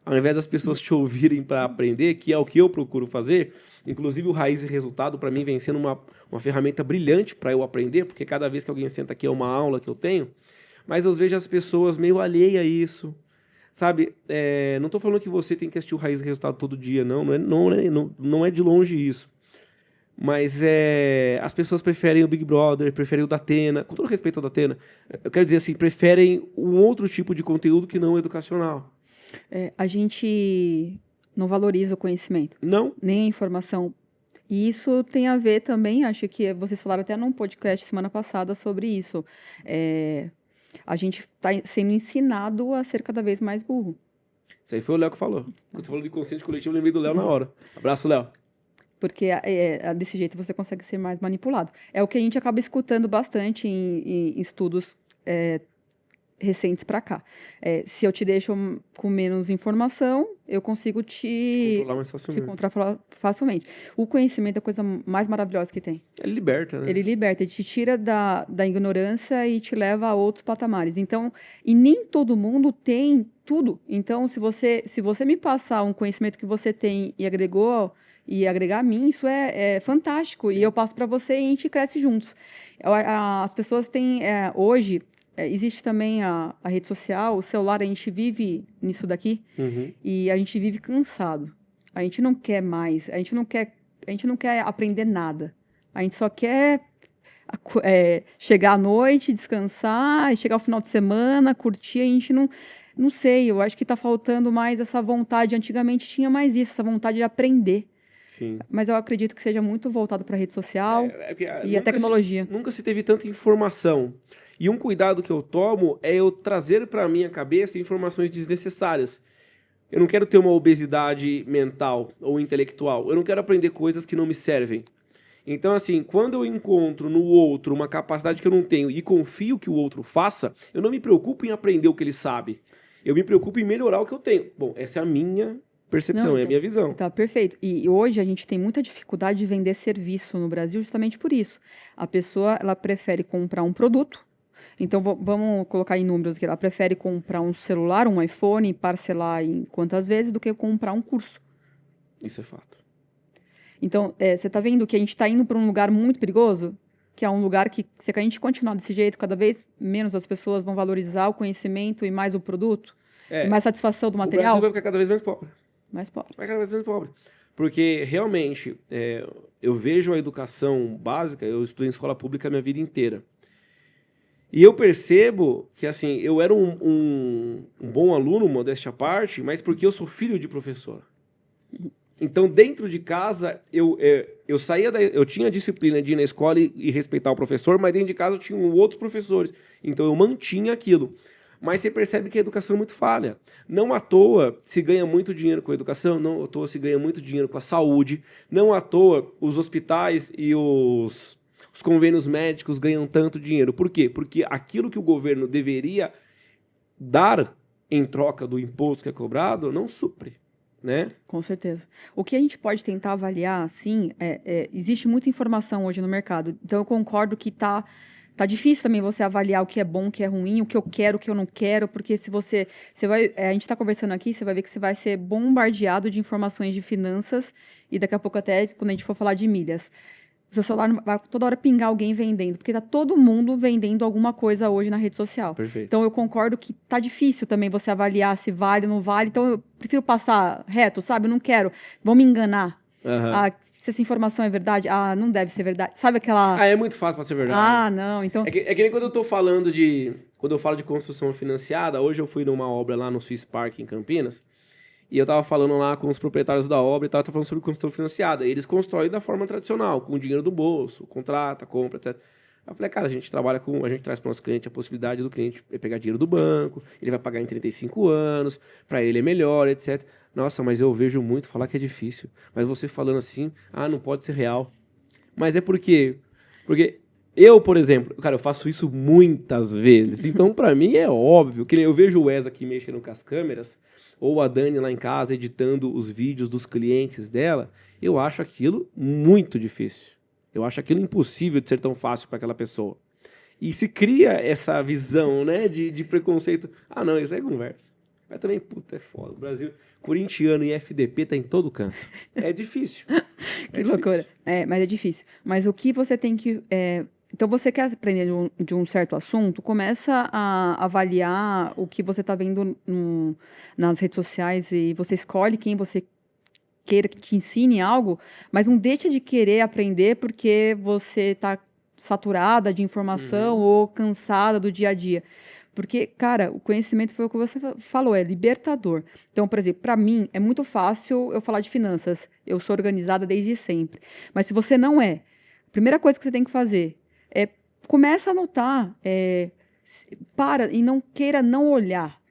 Ao invés das pessoas te ouvirem para aprender, que é o que eu procuro fazer, inclusive o Raiz e Resultado, para mim, vem sendo uma ferramenta brilhante para eu aprender, porque cada vez que alguém senta aqui é uma aula que eu tenho, mas eu vejo as pessoas meio alheias a isso. Sabe, não estou falando que você tem que assistir o Raiz e Resultado todo dia, não é de longe isso. Mas as pessoas preferem o Big Brother, preferem o Datena, com todo respeito ao Datena, eu quero dizer assim, preferem um outro tipo de conteúdo que não o educacional. A gente não valoriza o conhecimento. Não. Nem a informação. E isso tem a ver também, acho que vocês falaram até num podcast semana passada sobre isso. A gente está sendo ensinado a ser cada vez mais burro. Isso aí foi o Léo que falou. Quando você falou de consciente coletivo, eu lembrei do Léo na hora. Abraço, Léo. Porque desse jeito você consegue ser mais manipulado. É o que a gente acaba escutando bastante em estudos recentes para cá. Se eu te deixo com menos informação, eu consigo te controlar facilmente. O conhecimento é a coisa mais maravilhosa que tem. Ele liberta, né? Ele liberta, ele te tira da ignorância e te leva a outros patamares. Então, e nem todo mundo tem tudo. Então, se você me passar um conhecimento que você tem e agregar a mim, isso é fantástico. Sim. E eu passo para você e a gente cresce juntos. As pessoas têm, hoje, existe também a rede social, o celular, a gente vive nisso daqui, e a gente vive cansado. A gente não quer mais, a gente não quer aprender nada. A gente só quer chegar à noite, descansar, chegar ao final de semana, curtir. A gente não sei, eu acho que está faltando mais essa vontade. Antigamente tinha mais isso, essa vontade de aprender. Sim. Mas eu acredito que seja muito voltado para a rede social e a tecnologia. Nunca se teve tanta informação. E um cuidado que eu tomo é eu trazer para a minha cabeça informações desnecessárias. Eu não quero ter uma obesidade mental ou intelectual. Eu não quero aprender coisas que não me servem. Então, assim, quando eu encontro no outro uma capacidade que eu não tenho e confio que o outro faça, eu não me preocupo em aprender o que ele sabe. Eu me preocupo em melhorar o que eu tenho. Bom, essa é a minha percepção, é a minha visão. Tá, perfeito. E hoje a gente tem muita dificuldade de vender serviço no Brasil justamente por isso. A pessoa, ela prefere comprar um produto. Então, vamos colocar em números aqui. Ela prefere comprar um celular, um iPhone, parcelar em quantas vezes, do que comprar um curso. Isso é fato. Então, você está vendo que a gente está indo para um lugar muito perigoso? Que é um lugar que, se a gente continuar desse jeito, cada vez menos as pessoas vão valorizar o conhecimento e mais o produto? E mais satisfação do material? O Brasil vai ficar cada vez mais pobre. Mais pobre. Vai cada vez mais pobre. Porque, realmente, eu vejo a educação básica, eu estudei em escola pública a minha vida inteira. E eu percebo que, assim, eu era um bom aluno, modéstia à parte, mas porque eu sou filho de professor. Então, dentro de casa, eu tinha a disciplina de ir na escola e respeitar o professor, mas dentro de casa eu tinha outros professores. Então, eu mantinha aquilo. Mas você percebe que a educação é muito falha. Não à toa se ganha muito dinheiro com a educação, não à toa se ganha muito dinheiro com a saúde, não à toa os hospitais e os convênios médicos ganham tanto dinheiro. Por quê? Porque aquilo que o governo deveria dar em troca do imposto que é cobrado não supre, né? Com certeza. O que a gente pode tentar avaliar, assim, existe muita informação hoje no mercado. Então, eu concordo que tá difícil também você avaliar o que é bom, o que é ruim, o que eu quero, o que eu não quero, porque se você vai, a gente está conversando aqui, você vai ver que você vai ser bombardeado de informações de finanças e daqui a pouco até, quando a gente for falar de milhas, o seu celular vai toda hora pingar alguém vendendo, porque tá todo mundo vendendo alguma coisa hoje na rede social. Perfeito. Então, eu concordo que tá difícil também você avaliar se vale ou não vale. Então, eu prefiro passar reto, sabe? Eu não quero. Vão me enganar. Aham. Se essa informação é verdade, não deve ser verdade. Sabe aquela... É muito fácil para ser verdade. não, então... É que nem quando eu tô falando quando eu falo de construção financiada, hoje eu fui numa obra lá no Swiss Park, em Campinas, e eu tava falando lá com os proprietários da obra e tava falando sobre construção financiada. E eles constroem da forma tradicional, com o dinheiro do bolso, contrata, compra, etc. Eu falei, cara, a gente traz para o nosso cliente a possibilidade do cliente pegar dinheiro do banco, ele vai pagar em 35 anos, para ele é melhor, etc. Nossa, mas eu vejo muito falar que é difícil. Mas você falando assim, não pode ser real. Mas é porque eu, por exemplo, cara, eu faço isso muitas vezes. Então, para mim é óbvio que eu vejo o Wes aqui mexendo com as câmeras, ou a Dani lá em casa editando os vídeos dos clientes dela, eu acho aquilo muito difícil. Eu acho aquilo impossível de ser tão fácil para aquela pessoa. E se cria essa visão, né, de preconceito. Não, isso aí é conversa. Mas também, puta, é foda. O Brasil, corintiano e FDP tá em todo canto. É difícil. Que loucura. Mas é difícil. Mas o que você tem que... Então, você quer aprender de um certo assunto, começa a avaliar o que você está vendo nas redes sociais e você escolhe quem você queira que te ensine algo, mas não deixa de querer aprender porque você está saturada de informação ou cansada do dia a dia. Porque, cara, o conhecimento foi o que você falou, é libertador. Então, por exemplo, para mim é muito fácil eu falar de finanças. Eu sou organizada desde sempre. Mas se você não é, a primeira coisa que você tem que fazer é começa a anotar, para e não queira não olhar.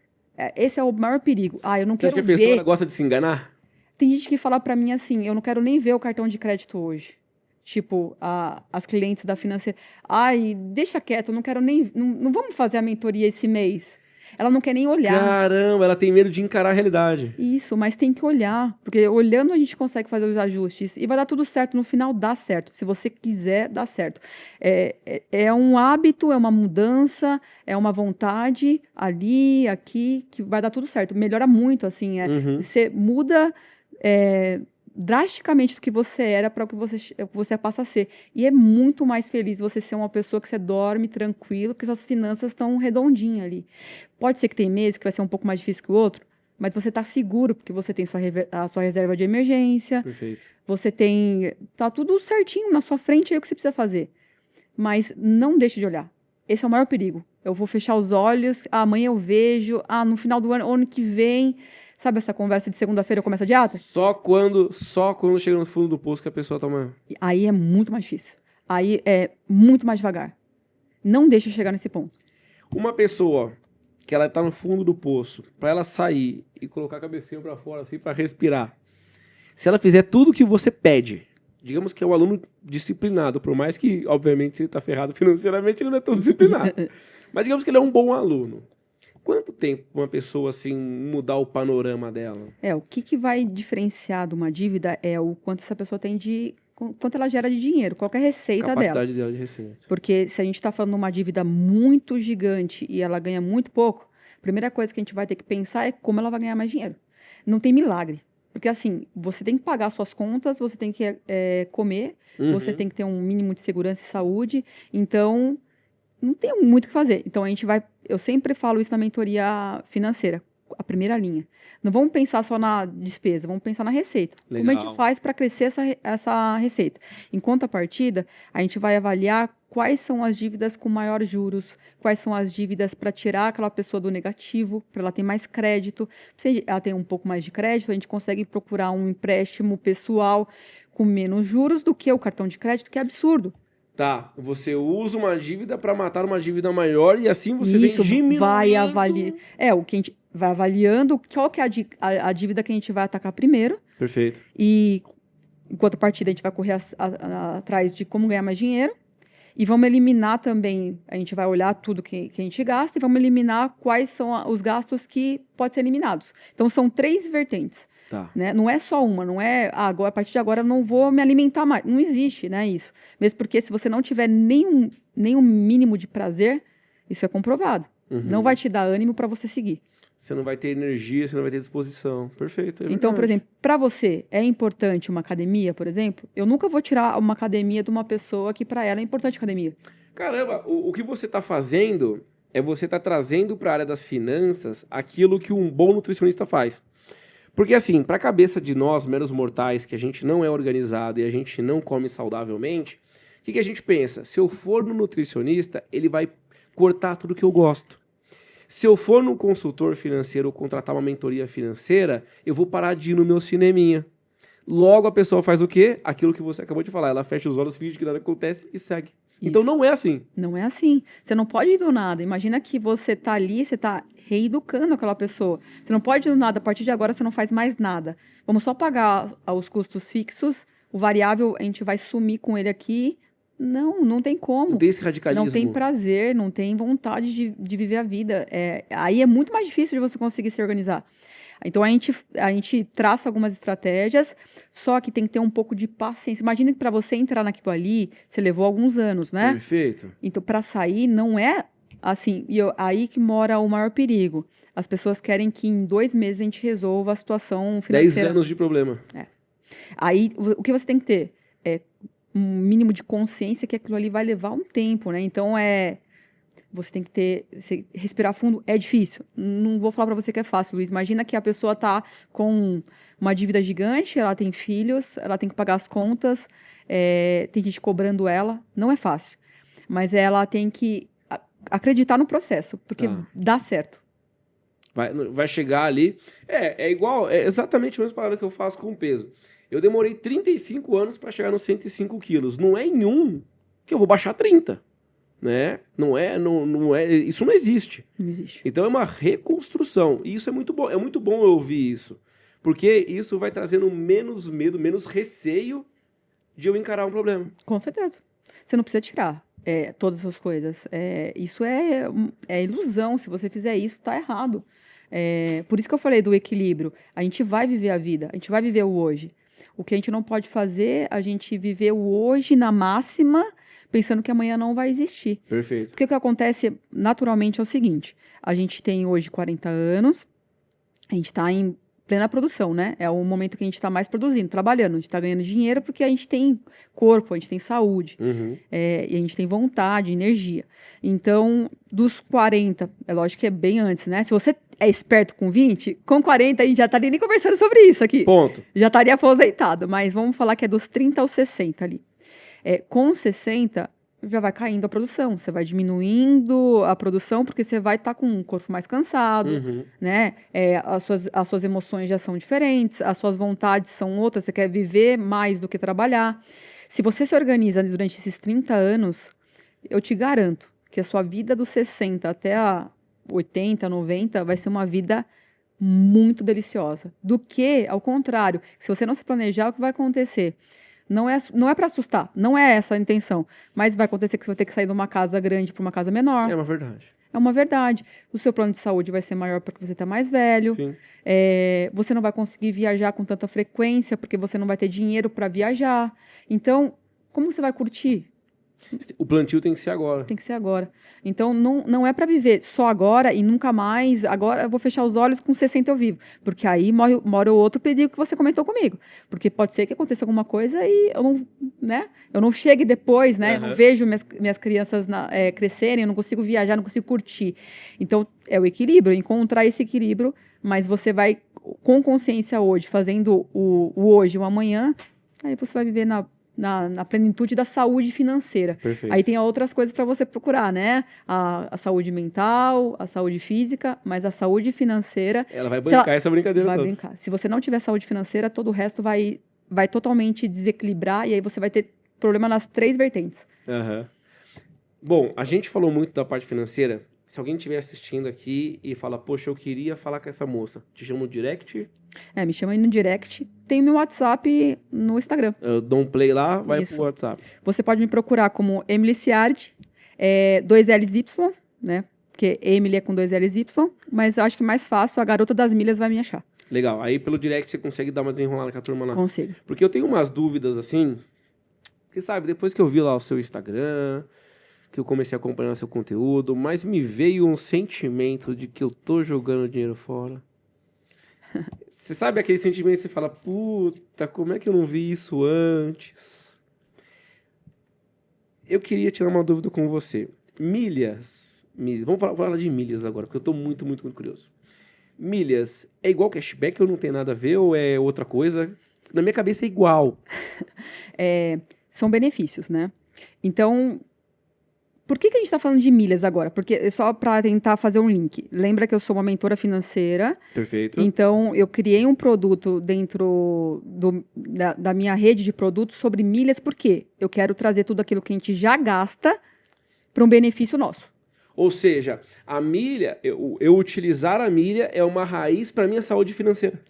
Esse é o maior perigo. Eu não quero ver. Você acha que a pessoa gosta de se enganar? Tem gente que fala para mim assim, eu não quero nem ver o cartão de crédito hoje. Tipo, as clientes da financeira. Deixa quieto, eu não quero nem... Não vamos fazer a mentoria esse mês. Ela não quer nem olhar. Caramba, ela tem medo de encarar a realidade. Isso, mas tem que olhar. Porque olhando a gente consegue fazer os ajustes. E vai dar tudo certo. No final dá certo. Se você quiser, dá certo. É um hábito, é uma mudança, é uma vontade ali, aqui, que vai dar tudo certo. Melhora muito, assim. Você muda... drasticamente do que você era para o que você passa a ser. E é muito mais feliz você ser uma pessoa que você dorme tranquilo, porque suas finanças estão redondinhas ali. Pode ser que tem meses que vai ser um pouco mais difícil que o outro, mas você está seguro, porque você tem a sua reserva de emergência. Perfeito. Você tem... Tá tudo certinho na sua frente, é o que você precisa fazer. Mas não deixe de olhar. Esse é o maior perigo. Eu vou fechar os olhos, amanhã eu vejo, no final do ano que vem... Sabe essa conversa de segunda-feira começa a dieta? Só quando chega no fundo do poço que a pessoa toma... Aí é muito mais difícil. Aí é muito mais devagar. Não deixa chegar nesse ponto. Uma pessoa que ela tá no fundo do poço, para ela sair e colocar a cabecinha para fora assim para respirar. Se ela fizer tudo o que você pede, digamos que é um aluno disciplinado, por mais que, obviamente, se ele tá ferrado financeiramente, ele não é tão disciplinado. Mas digamos que ele é um bom aluno. Quanto tempo uma pessoa, assim, mudar o panorama dela? O que vai diferenciar de uma dívida é o quanto essa pessoa tem quanto ela gera de dinheiro, qual é a receita dela. Capacidade dela de receita. Porque se a gente está falando de uma dívida muito gigante e ela ganha muito pouco, a primeira coisa que a gente vai ter que pensar é como ela vai ganhar mais dinheiro. Não tem milagre. Porque, assim, você tem que pagar suas contas, você tem que comer, você tem que ter um mínimo de segurança e saúde. Então... não tem muito o que fazer. Então, eu sempre falo isso na mentoria financeira, a primeira linha. Não vamos pensar só na despesa, vamos pensar na receita. Legal. Como a gente faz para crescer essa receita? Em contrapartida, a gente vai avaliar quais são as dívidas com maiores juros, quais são as dívidas para tirar aquela pessoa do negativo, para ela ter mais crédito. Se ela tem um pouco mais de crédito, a gente consegue procurar um empréstimo pessoal com menos juros do que o cartão de crédito, que é absurdo. Tá, você usa uma dívida para matar uma dívida maior e assim você Isso, vem diminuindo... vai avaliar. O que a gente vai avaliando qual que é a dívida que a gente vai atacar primeiro. Perfeito. E, enquanto partida, a gente vai correr atrás de como ganhar mais dinheiro. E vamos eliminar também, a gente vai olhar tudo que a gente gasta e vamos eliminar quais são os gastos que podem ser eliminados. Então, são 3 vertentes. Tá. Né? Não é só uma, não é agora, a partir de agora eu não vou me alimentar mais. Não existe, né, isso. Mesmo porque se você não tiver nenhum mínimo de prazer, isso é comprovado. Não vai te dar ânimo para você seguir. Você não vai ter energia, você não vai ter disposição. Perfeito. Então, por exemplo, para você é importante uma academia, por exemplo? Eu nunca vou tirar uma academia de uma pessoa que para ela é importante academia. Caramba, o que você está fazendo é você tá trazendo para a área das finanças aquilo que um bom nutricionista faz. Porque assim, para a cabeça de nós, meros mortais, que a gente não é organizado e a gente não come saudavelmente, o que a gente pensa? Se eu for no nutricionista, ele vai cortar tudo que eu gosto. Se eu for no consultor financeiro ou contratar uma mentoria financeira, eu vou parar de ir no meu cineminha. Logo a pessoa faz o quê? Aquilo que você acabou de falar. Ela fecha os olhos, finge que nada acontece e segue. Isso. Então não é assim. Não é assim. Você não pode ir do nada. Imagina que você tá ali, você tá reeducando aquela pessoa. Você não pode ir do nada. A partir de agora você não faz mais nada. Vamos só pagar os custos fixos. O variável a gente vai sumir com ele aqui. Não tem como. Não tem esse radicalismo. Não tem prazer, não tem vontade de viver a vida. Aí é muito mais difícil de você conseguir se organizar. Então, a gente traça algumas estratégias, só que tem que ter um pouco de paciência. Imagina que para você entrar naquilo ali, você levou alguns anos, né? Perfeito. Então, para sair, não é assim. Aí que mora o maior perigo. As pessoas querem que em 2 meses a gente resolva a situação financeira. 10 anos de problema. Aí, o que você tem que ter é um mínimo de consciência que aquilo ali vai levar um tempo, né? Então, você tem que respirar fundo, é difícil. Não vou falar para você que é fácil, Luiz. Imagina que a pessoa tá com uma dívida gigante, ela tem filhos, ela tem que pagar as contas, tem gente cobrando ela. Não é fácil. Mas ela tem que acreditar no processo, porque dá certo. Vai chegar ali. É exatamente a mesma parada que eu faço com o peso. Eu demorei 35 anos para chegar nos 105 quilos. Não é em um que eu vou baixar 30. Né? Não é, isso não existe. Não existe. Então é uma reconstrução. E isso é muito bom. É muito bom eu ouvir isso. Porque isso vai trazendo menos medo, menos receio de eu encarar um problema. Com certeza. Você não precisa tirar todas essas coisas. Isso é ilusão. Se você fizer isso, tá errado. Por isso que eu falei do equilíbrio. A gente vai viver a vida. A gente vai viver o hoje. O que a gente não pode fazer, a gente viver o hoje na máxima, pensando que amanhã não vai existir. Perfeito. Porque o que acontece naturalmente é o seguinte, a gente tem hoje 40 anos, a gente está em plena produção, né? É o momento que a gente está mais produzindo, trabalhando, a gente está ganhando dinheiro porque a gente tem corpo, a gente tem saúde, e a gente tem vontade, energia. Então, dos 40, é lógico que é bem antes, né? Se você é esperto com 20, com 40 a gente já estaria nem conversando sobre isso aqui. Ponto. Já estaria aposentado, mas vamos falar que é dos 30 aos 60 ali. Com 60, já vai caindo a produção. Você vai diminuindo a produção porque você vai estar com um corpo mais cansado, né? As suas emoções já são diferentes, as suas vontades são outras, você quer viver mais do que trabalhar. Se você se organiza durante esses 30 anos, eu te garanto que a sua vida dos 60 até a 80, 90 vai ser uma vida muito deliciosa. Do que, ao contrário, se você não se planejar, o que vai acontecer? Não é para assustar, não é essa a intenção. Mas vai acontecer que você vai ter que sair de uma casa grande para uma casa menor. É uma verdade. É uma verdade. O seu plano de saúde vai ser maior porque você está mais velho. Sim. Você não vai conseguir viajar com tanta frequência porque você não vai ter dinheiro para viajar. Então, como você vai curtir? O plantio tem que ser agora. Tem que ser agora. Então, não é para viver só agora e nunca mais. Agora eu vou fechar os olhos, com 60 eu vivo. Porque aí mora o outro perigo que você comentou comigo. Porque pode ser que aconteça alguma coisa e eu não chegue depois, né? Eu não vejo minhas crianças crescerem, eu não consigo viajar, não consigo curtir. Então, é o equilíbrio, encontrar esse equilíbrio, mas você vai, com consciência hoje, fazendo o hoje e o amanhã, aí você vai viver na plenitude da saúde financeira. Perfeito. Aí tem outras coisas para você procurar, né? A saúde mental, a saúde física, mas a saúde financeira... Ela vai bancar essa brincadeira toda. Vai brincar. Se você não tiver saúde financeira, todo o resto vai totalmente desequilibrar e aí você vai ter problema nas 3 vertentes. Bom, a gente falou muito da parte financeira. se alguém estiver assistindo aqui e fala, poxa, eu queria falar com essa moça, te chamo no direct? Me chama aí no direct. Tem meu WhatsApp no Instagram. Eu dou um play lá, vai Isso. pro WhatsApp. Você pode me procurar como Emily Ciardi, 2LY, né? Porque Emily é com 2LY, mas eu acho que mais fácil, a Garota das Milhas vai me achar. Legal, aí pelo direct você consegue dar uma desenrolada com a turma lá. Consigo. Porque eu tenho umas dúvidas assim, que sabe, depois que eu vi lá o seu Instagram, que eu comecei a acompanhar o seu conteúdo, mas me veio um sentimento de que eu tô jogando dinheiro fora. Você sabe aquele sentimento que você fala, puta, como é que eu não vi isso antes? Eu queria tirar uma dúvida com você. Milhas. Vamos falar de milhas agora, porque eu tô muito, muito, muito curioso. Milhas é igual cashback ou não tem nada a ver ou é outra coisa? Na minha cabeça é igual. São benefícios, né? Então, por que a gente está falando de milhas agora? Porque é só para tentar fazer um link. Lembra que eu sou uma mentora financeira. Perfeito. Então, eu criei um produto dentro da minha rede de produtos sobre milhas. Por quê? Eu quero trazer tudo aquilo que a gente já gasta para um benefício nosso. Ou seja, a milha, eu utilizar a milha é uma raiz para minha saúde financeira.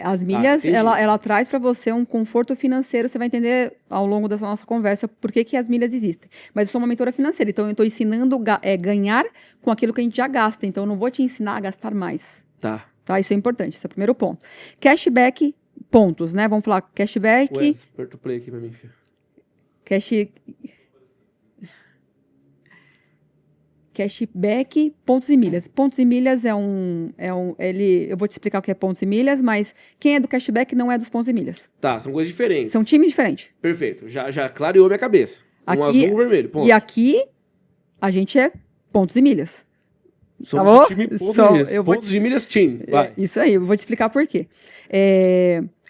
As milhas, entendi. ela traz para você um conforto financeiro. Você vai entender ao longo dessa nossa conversa por que as milhas existem. Mas eu sou uma mentora financeira, então eu estou ensinando ganhar com aquilo que a gente já gasta. Então eu não vou te ensinar a gastar mais. Tá. Isso é importante, esse é o primeiro ponto. Cashback, pontos, né? Vamos falar cashback. Aperta o play aqui para mim, filho. Cashback, pontos e milhas. Pontos e milhas eu vou te explicar o que é pontos e milhas, mas quem é do cashback não é dos pontos e milhas. Tá, são coisas diferentes. São times diferentes. Perfeito, já clareou minha cabeça. Aqui, um azul, um vermelho, ponto. E aqui, a gente é pontos e milhas. Somos tá o time pontos e milhas. Pontos e milhas team, vai. Isso aí, eu vou te explicar por quê.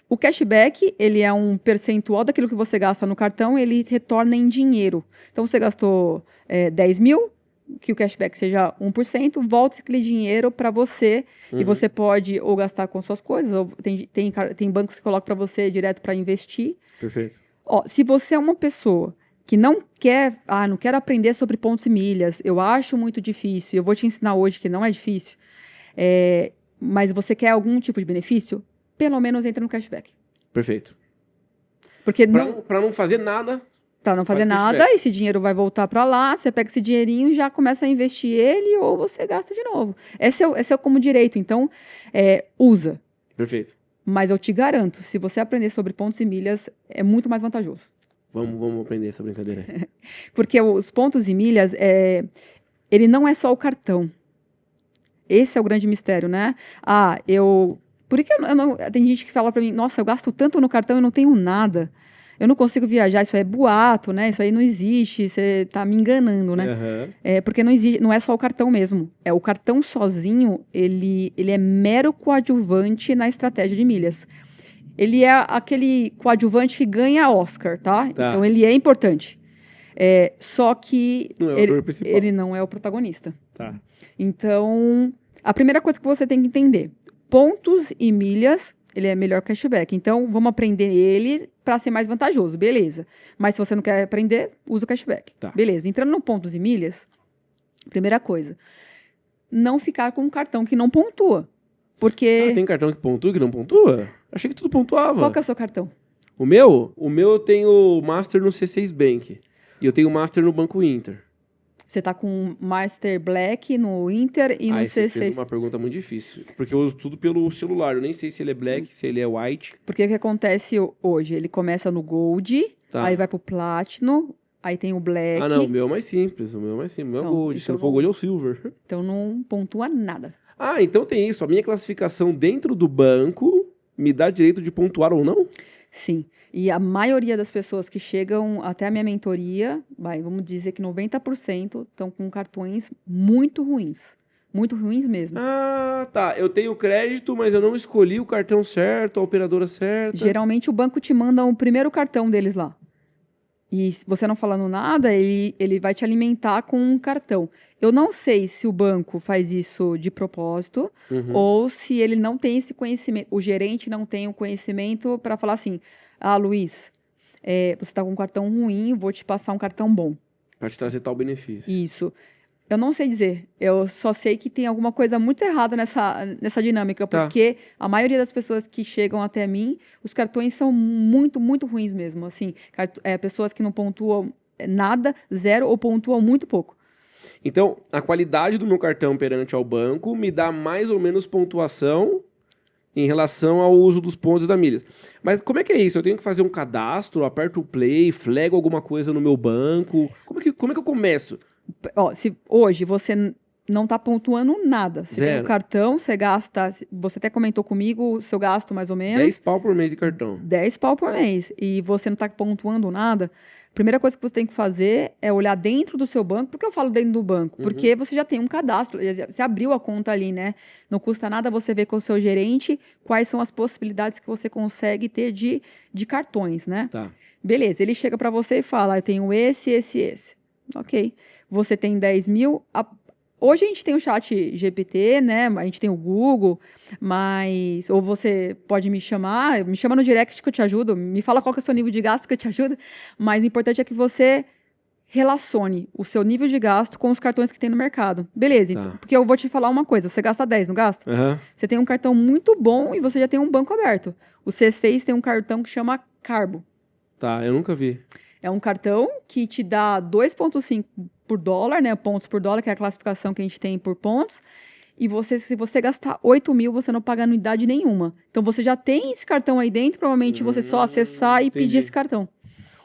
O cashback, ele é um percentual daquilo que você gasta no cartão, ele retorna em dinheiro. Então, você gastou 10 mil, que o cashback seja 1%, volta aquele dinheiro para você e você pode ou gastar com suas coisas, ou tem bancos que colocam para você direto para investir. Perfeito. Se você é uma pessoa que não quer aprender sobre pontos e milhas, eu acho muito difícil, eu vou te ensinar hoje que não é difícil, mas você quer algum tipo de benefício, pelo menos entra no cashback. Perfeito. Porque para não fazer nada... Para não fazer nada, esse dinheiro vai voltar para lá, você pega esse dinheirinho e já começa a investir ele ou você gasta de novo. Esse é como direito, então usa. Perfeito. Mas eu te garanto, se você aprender sobre pontos e milhas, é muito mais vantajoso. Vamos aprender essa brincadeira aí. Porque os pontos e milhas, ele não é só o cartão. Esse é o grande mistério, né? Por que tem gente que fala para mim, nossa, eu gasto tanto no cartão e não tenho nada. Eu não consigo viajar, isso é boato, né? Isso aí não existe, você está me enganando, né? Uhum. Porque não existe, não é só o cartão mesmo. O cartão sozinho, ele é mero coadjuvante na estratégia de milhas. Ele é aquele coadjuvante que ganha Oscar, tá? Então, ele é importante. Só que ele não é o protagonista. Tá. Então, a primeira coisa que você tem que entender, pontos e milhas, ele é melhor que cashback. Então, vamos aprender ele para ser mais vantajoso, beleza. Mas se você não quer aprender, usa o cashback. Tá. Beleza. Entrando no pontos e milhas, primeira coisa, não ficar com um cartão que não pontua. Porque... tem cartão que pontua e que não pontua? Achei que tudo pontuava. Qual que é o seu cartão? O meu eu tenho Master no C6 Bank. E eu tenho Master no Banco Inter. Você tá com Master Black no Inter e no C6. Você fez uma pergunta muito difícil. Porque eu uso tudo pelo celular. Eu nem sei se ele é Black, se ele é White. Porque o que acontece hoje? Ele começa no Gold, aí vai pro Platinum, aí tem o Black. Não, o meu é mais simples. O meu é Gold. Se não for Gold, é o Silver. Então não pontua nada. Então tem isso. A minha classificação dentro do banco me dá direito de pontuar ou não? Sim. E a maioria das pessoas que chegam até a minha mentoria, vamos dizer que 90% estão com cartões muito ruins. Muito ruins mesmo. Tá. Eu tenho crédito, mas eu não escolhi o cartão certo, a operadora certa. Geralmente o banco te manda o primeiro cartão deles lá. E se você não falando nada, ele vai te alimentar com um cartão. Eu não sei se o banco faz isso de propósito ou se ele não tem esse conhecimento, o gerente não tem o conhecimento para falar assim, Luiz, você está com um cartão ruim, vou te passar um cartão bom. Para te trazer tal benefício. Isso. Eu não sei dizer. Eu só sei que tem alguma coisa muito errada nessa dinâmica, Tá. porque a maioria das pessoas que chegam até mim, os cartões são muito, muito ruins mesmo. Assim, pessoas que não pontuam nada, zero, ou pontuam muito pouco. Então, a qualidade do meu cartão perante ao banco me dá mais ou menos pontuação em relação ao uso dos pontos da milha. Mas como é que é isso? Eu tenho que fazer um cadastro, aperto o play, flego alguma coisa no meu banco? Como é que eu começo? Ó, se hoje você não está pontuando nada, você tem Zero. um cartão, você gasta, você até comentou comigo o seu gasto mais ou menos, 10 pau por mês de cartão. 10 pau por mês, e você não está pontuando nada, a primeira coisa que você tem que fazer é olhar dentro do seu banco. Por que eu falo dentro do banco? Porque você já tem um cadastro, você abriu a conta ali, né? Não custa nada você ver com o seu gerente quais são as possibilidades que você consegue ter de cartões, né? Tá. Beleza, ele chega para você e fala, eu tenho esse. Ok. Você tem 10 mil. Hoje a gente tem o chat GPT, né? A gente tem o Google, mas... Ou você pode me chama no direct que eu te ajudo, me fala qual que é o seu nível de gasto que eu te ajudo, mas o importante é que você relacione o seu nível de gasto com os cartões que tem no mercado. Beleza, então, porque eu vou te falar uma coisa, você gasta 10, não gasta? Você tem um cartão muito bom e você já tem um banco aberto. O C6 tem um cartão que chama Carbo. Tá, eu nunca vi. É um cartão que te dá 2,5 por dólar, né? Pontos por dólar, que é a classificação que a gente tem por pontos. E se você gastar 8 mil, você não paga anuidade nenhuma. Então, você já tem esse cartão aí dentro, provavelmente você só acessar e pedir esse cartão.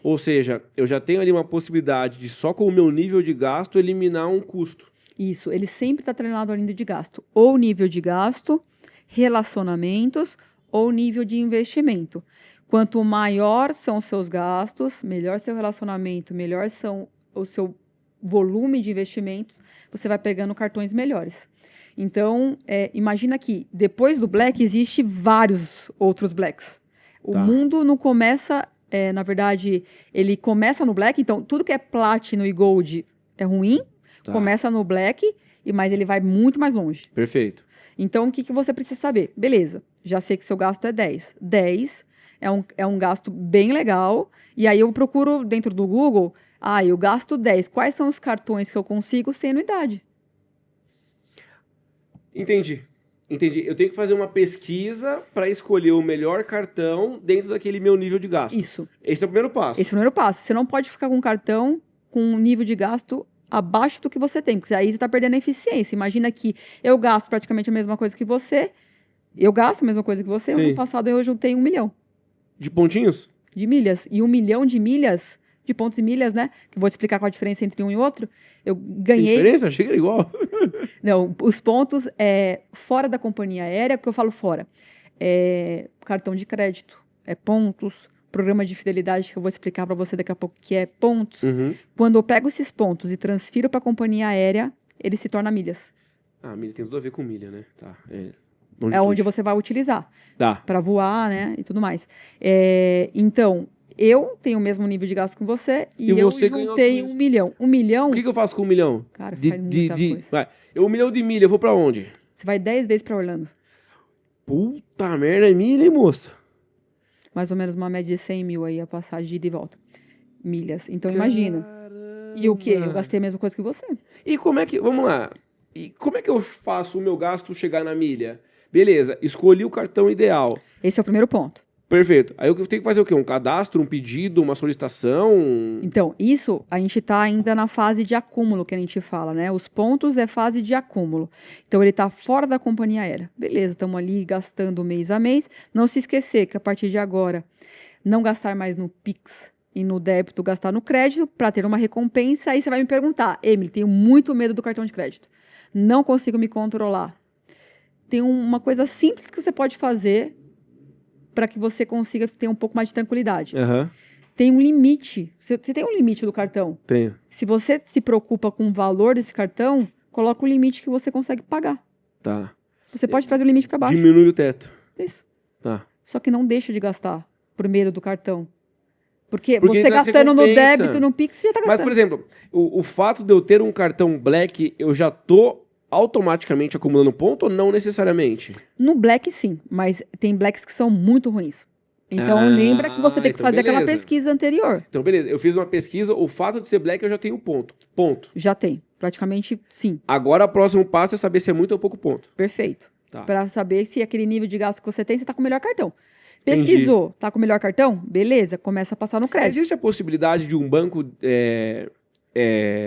Ou seja, eu já tenho ali uma possibilidade de só com o meu nível de gasto eliminar um custo. Isso, ele sempre está treinado ao nível de gasto. Ou nível de gasto, relacionamentos ou nível de investimento. Quanto maior são os seus gastos, melhor seu relacionamento, melhor são o seu volume de investimentos, você vai pegando cartões melhores. Então, imagina que depois do Black, existe vários outros Blacks. O mundo não começa, na verdade, ele começa no Black, então tudo que é Platinum e Gold é ruim, começa no Black, mas ele vai muito mais longe. Perfeito. Então, o que você precisa saber? Beleza, já sei que seu gasto é 10. 10 é um gasto bem legal, e aí eu procuro dentro do Google, eu gasto 10, quais são os cartões que eu consigo sem anuidade? Entendi. Eu tenho que fazer uma pesquisa para escolher o melhor cartão dentro daquele meu nível de gasto. Isso. Esse é o primeiro passo. Esse é o primeiro passo. Você não pode ficar com um cartão com um nível de gasto abaixo do que você tem, porque aí você está perdendo a eficiência. Imagina que eu gasto praticamente a mesma coisa que você, eu gasto a mesma coisa que você, ano passado eu juntei 1 milhão. De pontinhos? De milhas. E 1 milhão de milhas, de pontos e milhas, né? Que eu vou te explicar qual a diferença entre um e outro. Eu ganhei... Tem diferença? Achei que era igual. Não, os pontos fora da companhia aérea, porque eu falo fora. Cartão de crédito, pontos, programa de fidelidade, que eu vou explicar para você daqui a pouco, que é pontos. Quando eu pego esses pontos e transfiro para a companhia aérea, ele se torna milhas. Milha tem tudo a ver com milha, né? Tá. Onde você vai utilizar. Tá. Para voar, né? E tudo mais. Então, eu tenho o mesmo nível de gasto que você e eu juntei 1 milhão. 1 milhão... O que eu faço com 1 milhão? Cara, faz muita coisa. Vai. 1 milhão de milha, eu vou pra onde? Você vai 10 vezes para Orlando. Puta merda, é milha, hein, moça? Mais ou menos uma média de 100 mil aí, a passagem de ida e volta. Milhas. Então, imagina. E o quê? Eu gastei a mesma coisa que você. E como é que... Vamos lá. E como é que eu faço o meu gasto chegar na milha? Beleza, escolhi o cartão ideal. Esse é o primeiro ponto. Perfeito. Aí eu tenho que fazer o quê? Um cadastro, um pedido, uma solicitação? Então, isso a gente está ainda na fase de acúmulo, que a gente fala, né? Os pontos é fase de acúmulo. Então, ele está fora da companhia aérea. Beleza, estamos ali gastando mês a mês. Não se esquecer que a partir de agora, não gastar mais no Pix e no débito, gastar no crédito para ter uma recompensa. Aí você vai me perguntar, Emily, tenho muito medo do cartão de crédito. Não consigo me controlar. Tem uma coisa simples que você pode fazer para que você consiga ter um pouco mais de tranquilidade. Tem um limite. Você tem um limite do cartão? Tenho. Se você se preocupa com o valor desse cartão, coloca o limite que você consegue pagar. Tá. Você pode trazer o limite para baixo. Diminui o teto. Isso. Tá. Só que não deixa de gastar por medo do cartão. Porque você gastando no débito, no Pix, você já está gastando. Mas, por exemplo, o fato de eu ter um cartão Black, eu já tô automaticamente acumulando ponto ou não necessariamente? No Black, sim. Mas tem Blacks que são muito ruins. Então, lembra que você tem que então fazer aquela beleza. pesquisa anterior. Então, beleza. Eu fiz uma pesquisa, o fato de ser black eu já tenho ponto. Ponto. Já tem. Praticamente, sim. Agora, o próximo passo é saber se é muito ou pouco ponto. Perfeito. Tá. Para saber se aquele nível de gasto que você tem, você tá com o melhor cartão. Entendi. Pesquisou, tá com o melhor cartão? Beleza, começa a passar no crédito. Existe a possibilidade de um banco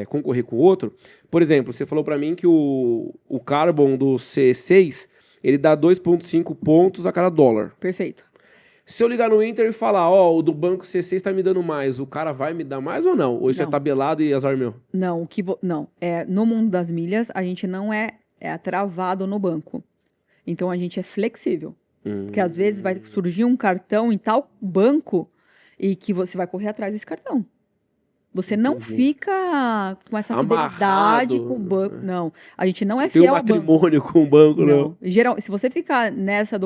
concorrer com o outro? Por exemplo, você falou para mim que o Carbon do C6, ele dá 2,5 pontos a cada dólar. Perfeito. Se eu ligar no Inter e falar, ó, o do banco C6 tá me dando mais, o cara vai me dar mais ou não? Ou isso Não. é tabelado e azar meu? Não, não. No mundo das milhas, a gente não é travado no banco. Então, a gente é flexível. Porque, às vezes, vai surgir um cartão em tal banco e que você vai correr atrás desse cartão. Você não fica com essa Amarrado. fidelidade com o banco. Não, a gente não é Tem um fiel ao banco. matrimônio com o banco, não. Se você ficar nessa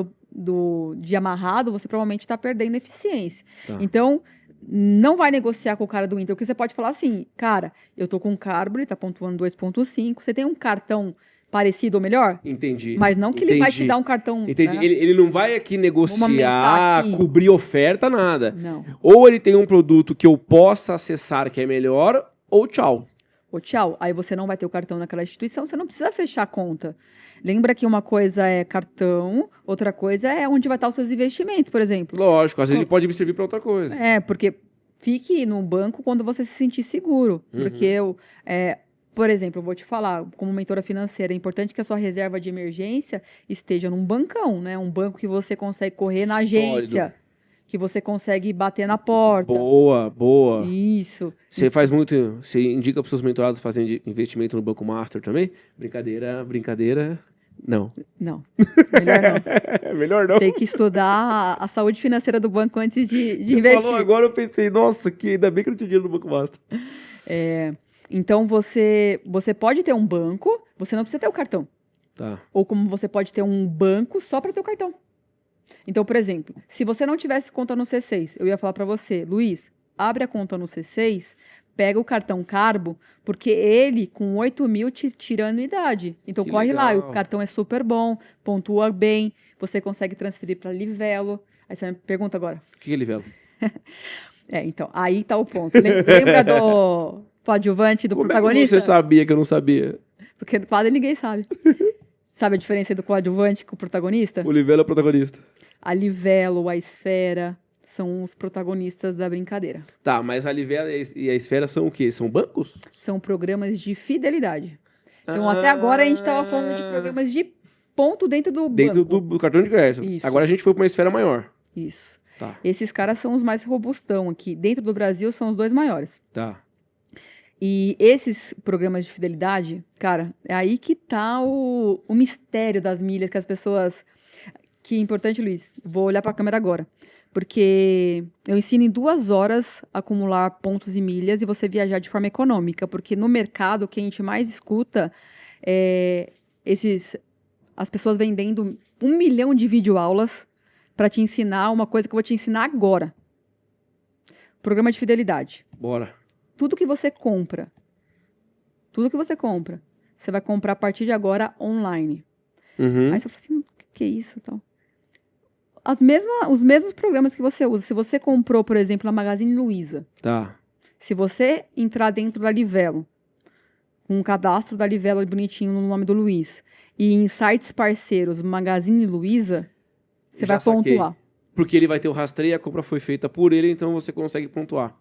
de amarrado, você provavelmente está perdendo eficiência. Tá. Então, não vai negociar com o cara do Inter, porque você pode falar assim, cara, eu tô com um Carbo, ele tá pontuando 2,5, você tem um cartão parecido ou melhor? Entendi. Mas não que ele vai te dar um cartão... Entendi. Né? Ele não vai aqui negociar, aqui. cobrir oferta, nada. Não. Ou ele tem um produto que eu possa acessar que é melhor, ou tchau. Ou tchau. Aí você não vai ter o cartão naquela instituição, você não precisa fechar a conta. Lembra que uma coisa é cartão, outra coisa é onde vai estar os seus investimentos, por exemplo. Lógico, às vezes ele pode me servir para outra coisa. Porque fique no banco quando você se sentir seguro. Porque por exemplo, eu vou te falar, como mentora financeira, é importante que a sua reserva de emergência esteja num bancão, né? Um banco que você consegue correr na agência, Sólido. que você consegue bater na porta. Boa, boa. Isso. Você faz muito, você indica para os seus mentorados fazerem investimento no Banco Master também? Brincadeira. Não. Não, melhor não. Melhor não. Tem que estudar a saúde financeira do banco antes de Você investir. falou agora, eu pensei, nossa, que ainda bem que eu não tinha dinheiro no Banco Master. Então, você pode ter um banco, você não precisa ter o cartão. Tá. Ou como você pode ter um banco só para ter o cartão. Então, por exemplo, se você não tivesse conta no C6, eu ia falar para você, Luiz, abre a conta no C6, pega o cartão Carbo, porque ele, com 8 mil, te tira a anuidade. Então, Que corre lá, legal. o cartão é super bom, pontua bem, você consegue transferir para Livelo. Aí você me pergunta agora. O que é livelo? Então, aí tá o ponto. Lembra do coadjuvante do Como protagonista? é que você sabia que eu não sabia? Porque do quadro ninguém sabe. Sabe a diferença do coadjuvante com o protagonista? O livelo é o protagonista. A Livelo, a Esfera, são os protagonistas da brincadeira. Tá, mas a livela e a esfera são o quê? São bancos? São programas de fidelidade. Então, até agora a gente estava falando de programas de ponto dentro do Dentro banco. do cartão de crédito. Isso. Agora a gente foi para uma esfera maior. Isso. Tá, Esses caras são os mais robustão aqui. Dentro do Brasil, são os dois maiores. tá. E esses programas de fidelidade, cara, é aí que tá o mistério das milhas que as pessoas... Que é importante, Luiz, vou olhar para a câmera agora. Porque eu ensino em 2 horas a acumular pontos e milhas e você viajar de forma econômica. Porque no mercado, o que a gente mais escuta é as pessoas vendendo 1 milhão de videoaulas para te ensinar uma coisa que eu vou te ensinar agora. Programa de fidelidade. Bora. Tudo que você compra, você vai comprar a partir de agora online. Uhum. Aí você fala assim, o que é isso? Tal? Os mesmos programas que você usa. Se você comprou, por exemplo, na Magazine Luiza, Tá. se você entrar dentro da Livelo, com um cadastro da Livelo ali bonitinho no nome do Luiz, e em sites parceiros Magazine Luiza, você Já vai saquei. pontuar. Porque ele vai ter o rastreio, a compra foi feita por ele, então você consegue pontuar.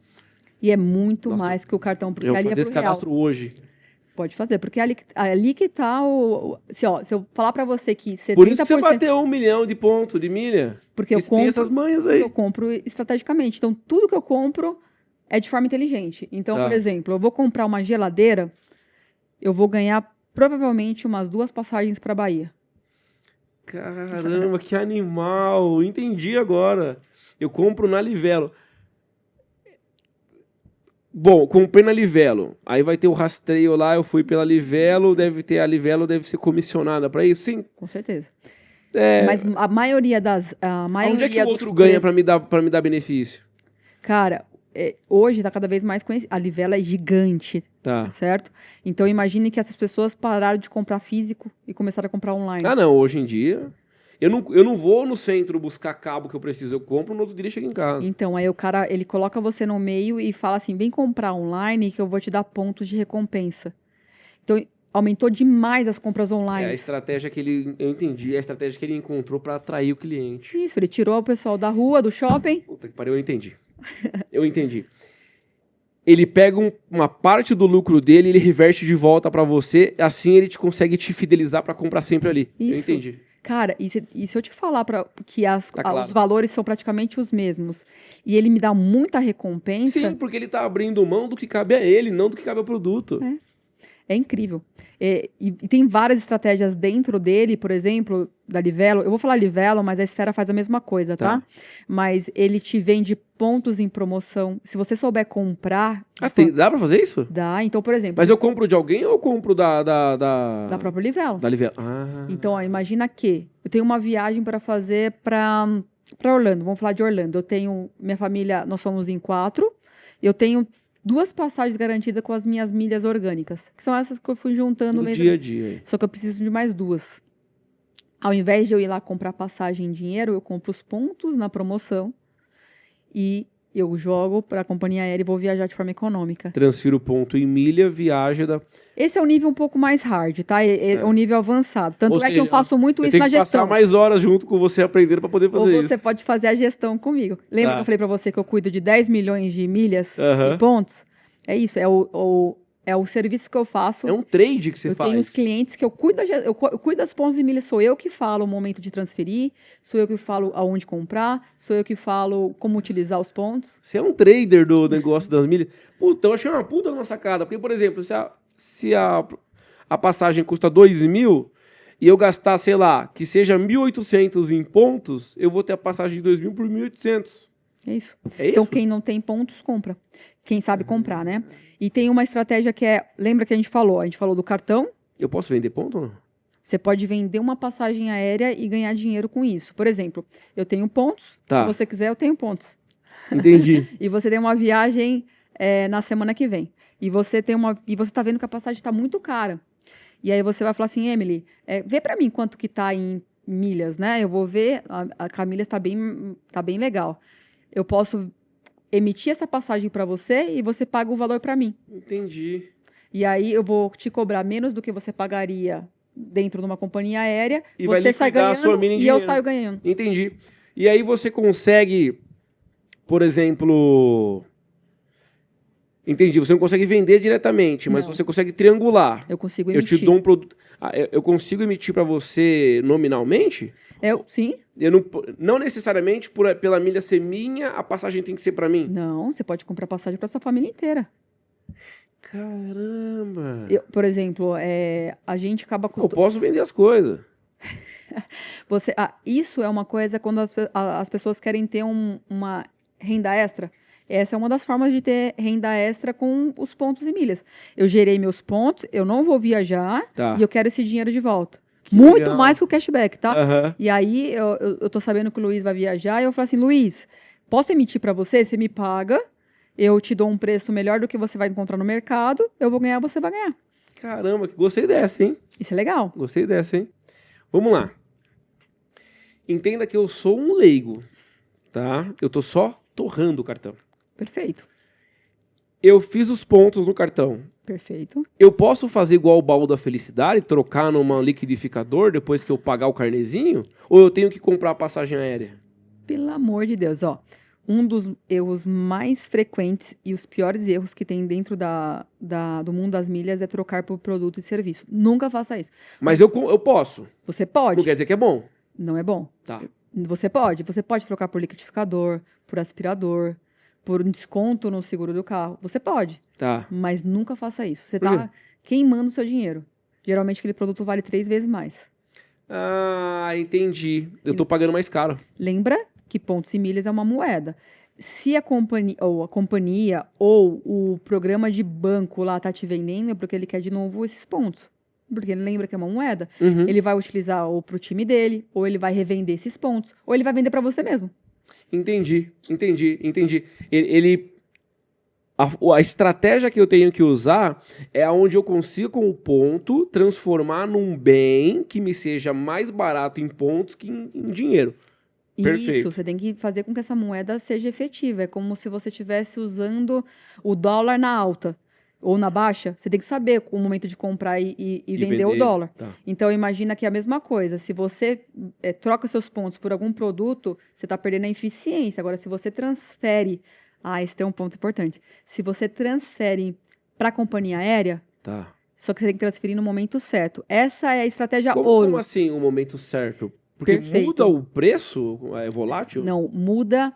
E é muito Nossa, mais que o cartão, porque Eu vou ali fazer é esse pro real. cadastro hoje. Pode fazer, porque é ali que tá se eu falar pra você que 70%... Por isso que você bateu 1 milhão de pontos de milha. Porque eu Porque tem essas manhas aí. eu compro estrategicamente. Então, tudo que eu compro é de forma inteligente. Então, Tá. por exemplo, eu vou comprar uma geladeira, eu vou ganhar provavelmente umas 2 passagens para Bahia. Caramba, que animal. Entendi agora. Eu compro na Livelo. Bom, comprei na Livelo. Aí vai ter o rastreio lá, eu fui pela Livelo, a Livelo deve ser comissionada para isso? Sim. Com certeza. É, Mas a maioria onde é que o dos outro ganha preços- para me dar benefício? Cara, hoje está cada vez mais conhecida. A Livelo é gigante, Tá. certo? Então, imagine que essas pessoas pararam de comprar físico e começaram a comprar online. Ah, não, hoje em dia. Eu não vou no centro buscar cabo que eu preciso, eu compro no outro dia e chego em casa. Então, aí o cara, ele coloca você no meio e fala assim, vem comprar online que eu vou te dar pontos de recompensa. Então, aumentou demais as compras É online. a estratégia que eu entendi, é a estratégia que ele encontrou para atrair o cliente. Isso, ele tirou o pessoal da rua, do shopping. Puta que pariu, eu entendi. Eu entendi. Ele pega uma parte do lucro dele, ele reverte de volta para você, assim ele consegue te fidelizar para comprar sempre ali. Isso. Eu entendi. Cara, e se eu te falar que Claro. os valores são praticamente os mesmos e ele me dá muita recompensa, Sim, porque ele tá abrindo mão do que cabe a ele, não do que cabe ao produto. é incrível. E tem várias estratégias dentro dele, por exemplo, da Livelo. Eu vou falar Livelo, mas a Esfera faz a mesma coisa, tá? Mas ele te vende pontos em promoção. Se você souber comprar... Dá pra fazer isso? Dá. Então, por exemplo... Mas eu compro de alguém ou eu compro da própria Livelo. Da Livelo. Então, ó, imagina que eu tenho uma viagem para fazer para Orlando. Vamos falar de Orlando. Eu tenho... Minha família, nós somos em 4. Eu tenho 2 passagens garantidas com as minhas milhas orgânicas, que são essas que eu fui juntando no dia a dia. Só que eu preciso de mais 2. Ao invés de eu ir lá comprar passagem em dinheiro, eu compro os pontos na promoção e eu jogo para a companhia aérea e vou viajar de forma econômica. Transfiro o ponto em milha, viaja da... Esse é o nível um pouco mais hard, tá? É um nível avançado. Tanto Ou é que eu seja, faço muito eu isso na tenho que gestão. passar mais horas junto com você aprendendo para poder fazer Ou isso. você pode fazer a gestão comigo. Lembra que eu falei para você que eu cuido de 10 milhões de milhas e pontos? É isso, é o serviço que eu faço. É um trade que você faz. Eu tenho os clientes que eu cuido das pontos de milha, sou eu que falo o momento de transferir, sou eu que falo aonde comprar, sou eu que falo como utilizar os pontos. Você é um trader do negócio das milhas. Puta, eu achei uma puta numa sacada. Porque, por exemplo, se a passagem custa 2.000 e eu gastar, sei lá, que seja 1.800 em pontos, eu vou ter a passagem de 2.000 por 1.800. É isso. É isso? Então, quem não tem pontos, compra. Quem sabe comprar, né? E tem uma estratégia que é... Lembra que a gente falou? A gente falou do cartão. Eu posso vender ponto ou não? Você pode vender uma passagem aérea e ganhar dinheiro com isso. Por exemplo, eu tenho pontos. Tá. Se você quiser, eu tenho pontos. Entendi. E você tem uma viagem na semana que vem. E você tá vendo que a passagem está muito cara. E aí você vai falar assim, Emily, vê para mim quanto que tá em milhas, né? Eu vou ver, a milhas tá bem legal. Eu posso emitir essa passagem para você e você paga o valor para mim. Entendi. E aí eu vou te cobrar menos do que você pagaria dentro de uma companhia aérea. E você vai sai liquidar a ganhando sua mina em e eu dinheiro. saio ganhando. Entendi. E aí você consegue, por exemplo... Entendi, você não consegue vender diretamente, mas Não. você consegue triangular. Eu consigo Eu emitir. te dou um produto... eu consigo emitir para você nominalmente? Sim? Eu não necessariamente pela milha ser minha, a passagem tem que ser para mim? Não, você pode comprar passagem para sua família inteira. Caramba! Por exemplo, a gente acaba... Eu posso vender as coisas. Isso é uma coisa quando as pessoas querem ter uma renda extra. Essa é uma das formas de ter renda extra com os pontos e milhas. Eu gerei meus pontos, eu não vou viajar e eu quero esse dinheiro de volta. Muito legal. mais que o cashback, tá? Uhum. E aí eu tô sabendo que o Luiz vai viajar e eu falo assim, Luiz, posso emitir para você? Você me paga, eu te dou um preço melhor do que você vai encontrar no mercado, eu vou ganhar, você vai ganhar. Caramba, gostei dessa, hein? Isso é legal. Gostei dessa, hein? Vamos lá. Entenda que eu sou um leigo, tá? Eu tô só torrando o cartão. Perfeito. Eu fiz os pontos no cartão. Perfeito. Eu posso fazer igual o baú da felicidade, trocar numa liquidificador depois que eu pagar o carnezinho? Ou eu tenho que comprar a passagem aérea? Pelo amor de Deus, ó. Um dos erros mais frequentes e os piores erros que tem dentro do mundo das milhas é trocar por produto e serviço. Nunca faça isso. Mas eu posso. Você pode. Não quer dizer que é bom. Não é bom. Tá. Você pode trocar por liquidificador, por aspirador, por um desconto no seguro do carro. Você pode. Tá. Mas nunca faça isso. Você Por quê? tá queimando o seu dinheiro. Geralmente aquele produto vale 3 vezes mais. Ah, entendi. Eu tô pagando mais caro. Lembra que pontos e milhas é uma moeda. Se a companhia ou o programa de banco lá tá te vendendo, é porque ele quer de novo esses pontos. Porque ele lembra que é uma moeda. Uhum. Ele vai utilizar ou pro time dele, ou ele vai revender esses pontos, ou ele vai vender para você mesmo. Entendi. A estratégia que eu tenho que usar é onde eu consigo, com o ponto, transformar num bem que me seja mais barato em pontos que em dinheiro. Perfeito. Isso, você tem que fazer com que essa moeda seja efetiva. É como se você estivesse usando o dólar na alta ou na baixa. Você tem que saber o momento de comprar e vender o dólar. Tá. Então, imagina que é a mesma coisa. Se você troca seus pontos por algum produto, você está perdendo a eficiência. Agora, se você transfere... esse tem um ponto importante. Se você transfere para a companhia aérea, Tá. só que você tem que transferir no momento certo. Essa é a estratégia ouro. Como assim o momento certo? Porque Perfeito. muda o preço? É volátil? Não, muda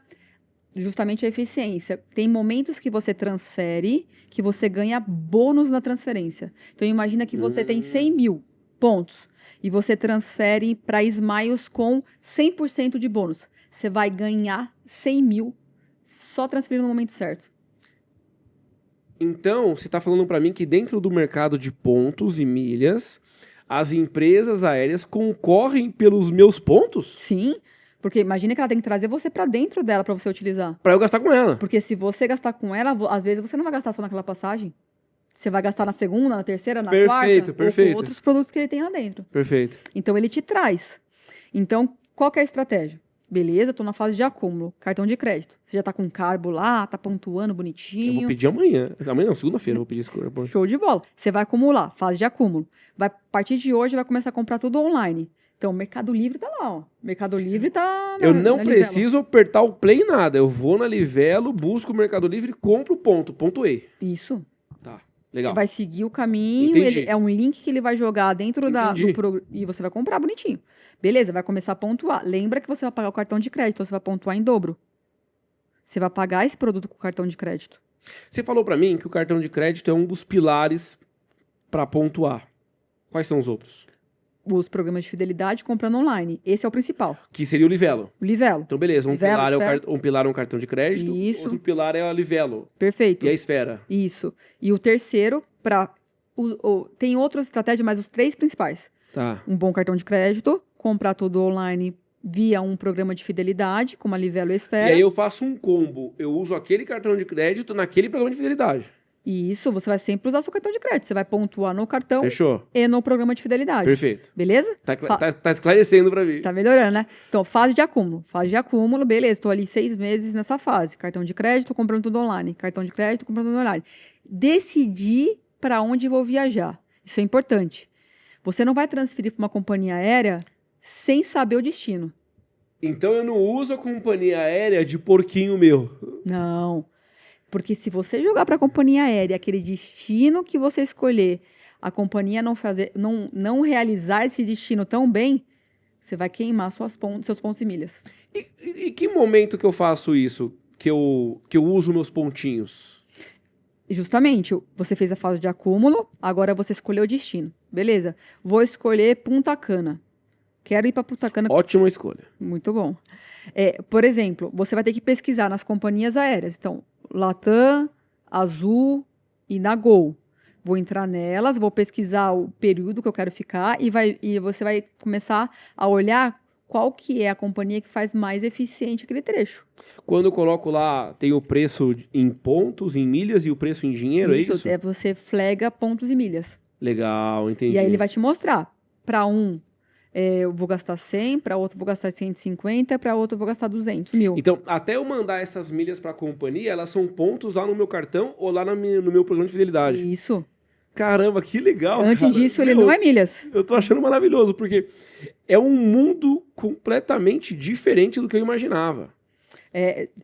justamente a eficiência. Tem momentos que você transfere, que você ganha bônus na transferência. Então, imagina que você tem 100 mil pontos e você transfere para Smiles com 100% de bônus. Você vai ganhar 100 mil só transferindo no momento certo. Então, você está falando para mim que dentro do mercado de pontos e milhas, as empresas aéreas concorrem pelos meus pontos? Sim, porque imagina que ela tem que trazer você para dentro dela para você utilizar. Para eu gastar com ela. Porque se você gastar com ela, às vezes você não vai gastar só naquela passagem. Você vai gastar na segunda, na terceira, na quarta, ou com outros produtos que ele tem lá dentro. Perfeito. Então, ele te traz. Então, qual que é a estratégia? Beleza, tô na fase de acúmulo, cartão de crédito. Você já tá com carbo lá, tá pontuando bonitinho. Eu vou pedir amanhã. Amanhã não, segunda-feira eu vou pedir esse. Show de bola. Você vai acumular, fase de acúmulo. A partir de hoje, vai começar a comprar tudo online. Então, o Mercado Livre tá lá, ó. Mercado Livre tá Eu não preciso apertar o play em nada. Eu vou na Livelo, busco o Mercado Livre, compro o ponto. Pontuei. Isso. Tá, legal. Você vai seguir o caminho. É um link que ele vai jogar dentro do programa. E você vai comprar bonitinho. Beleza, vai começar a pontuar. Lembra que você vai pagar o cartão de crédito, você vai pontuar em dobro. Você vai pagar esse produto com o cartão de crédito. Você falou pra mim que o cartão de crédito é um dos pilares pra pontuar. Quais são os outros? Os programas de fidelidade comprando online. Esse é o principal. Que seria o Livelo. O Livelo. Então, beleza. Livelo, um pilar é um cartão de crédito. Isso. Outro pilar é a Livelo. Perfeito. E a Esfera. Isso. E o terceiro, tem outras estratégias, mas os três principais. Tá. Um bom cartão de crédito, comprar tudo online via um programa de fidelidade, como a Livelo e a Esfera. E aí eu faço um combo. Eu uso aquele cartão de crédito naquele programa de fidelidade. E isso, você vai sempre usar o seu cartão de crédito. Você vai pontuar no cartão. Fechou. E no programa de fidelidade. Perfeito. Beleza? Tá esclarecendo pra mim. Tá melhorando, né? Então, fase de acúmulo. Fase de acúmulo, beleza. Tô ali 6 meses nessa fase. Cartão de crédito, comprando tudo online. Cartão de crédito, comprando tudo online. Decidir para onde vou viajar. Isso é importante. Você não vai transferir para uma companhia aérea sem saber o destino. Então eu não uso a companhia aérea de porquinho meu. Não. Porque se você jogar para a companhia aérea aquele destino que você escolher, a companhia não realizar esse destino tão bem, você vai queimar seus pontos e milhas. E que momento que eu faço isso? Que eu uso meus pontinhos? Justamente, você fez a fase de acúmulo, agora você escolheu o destino. Beleza. Vou escolher Punta Cana. Quero ir para Punta Cana. Ótima escolha. Muito bom. Por exemplo, você vai ter que pesquisar nas companhias aéreas. Então, Latam, Azul e na Gol. Vou entrar nelas, vou pesquisar o período que eu quero ficar e você vai começar a olhar qual que é a companhia que faz mais eficiente aquele trecho. Quando eu coloco lá, tem o preço em pontos, em milhas e o preço em dinheiro, é isso? Você flega pontos e milhas. Legal, entendi. E aí ele vai te mostrar. Para eu vou gastar 100, para outro eu vou gastar 150, para outro eu vou gastar 200 mil. Então, até eu mandar essas milhas para a companhia, elas são pontos lá no meu cartão ou lá no meu programa de fidelidade. Isso. Caramba, que legal, Antes disso, ele não é milhas. Eu tô achando maravilhoso, porque é um mundo completamente diferente do que eu imaginava.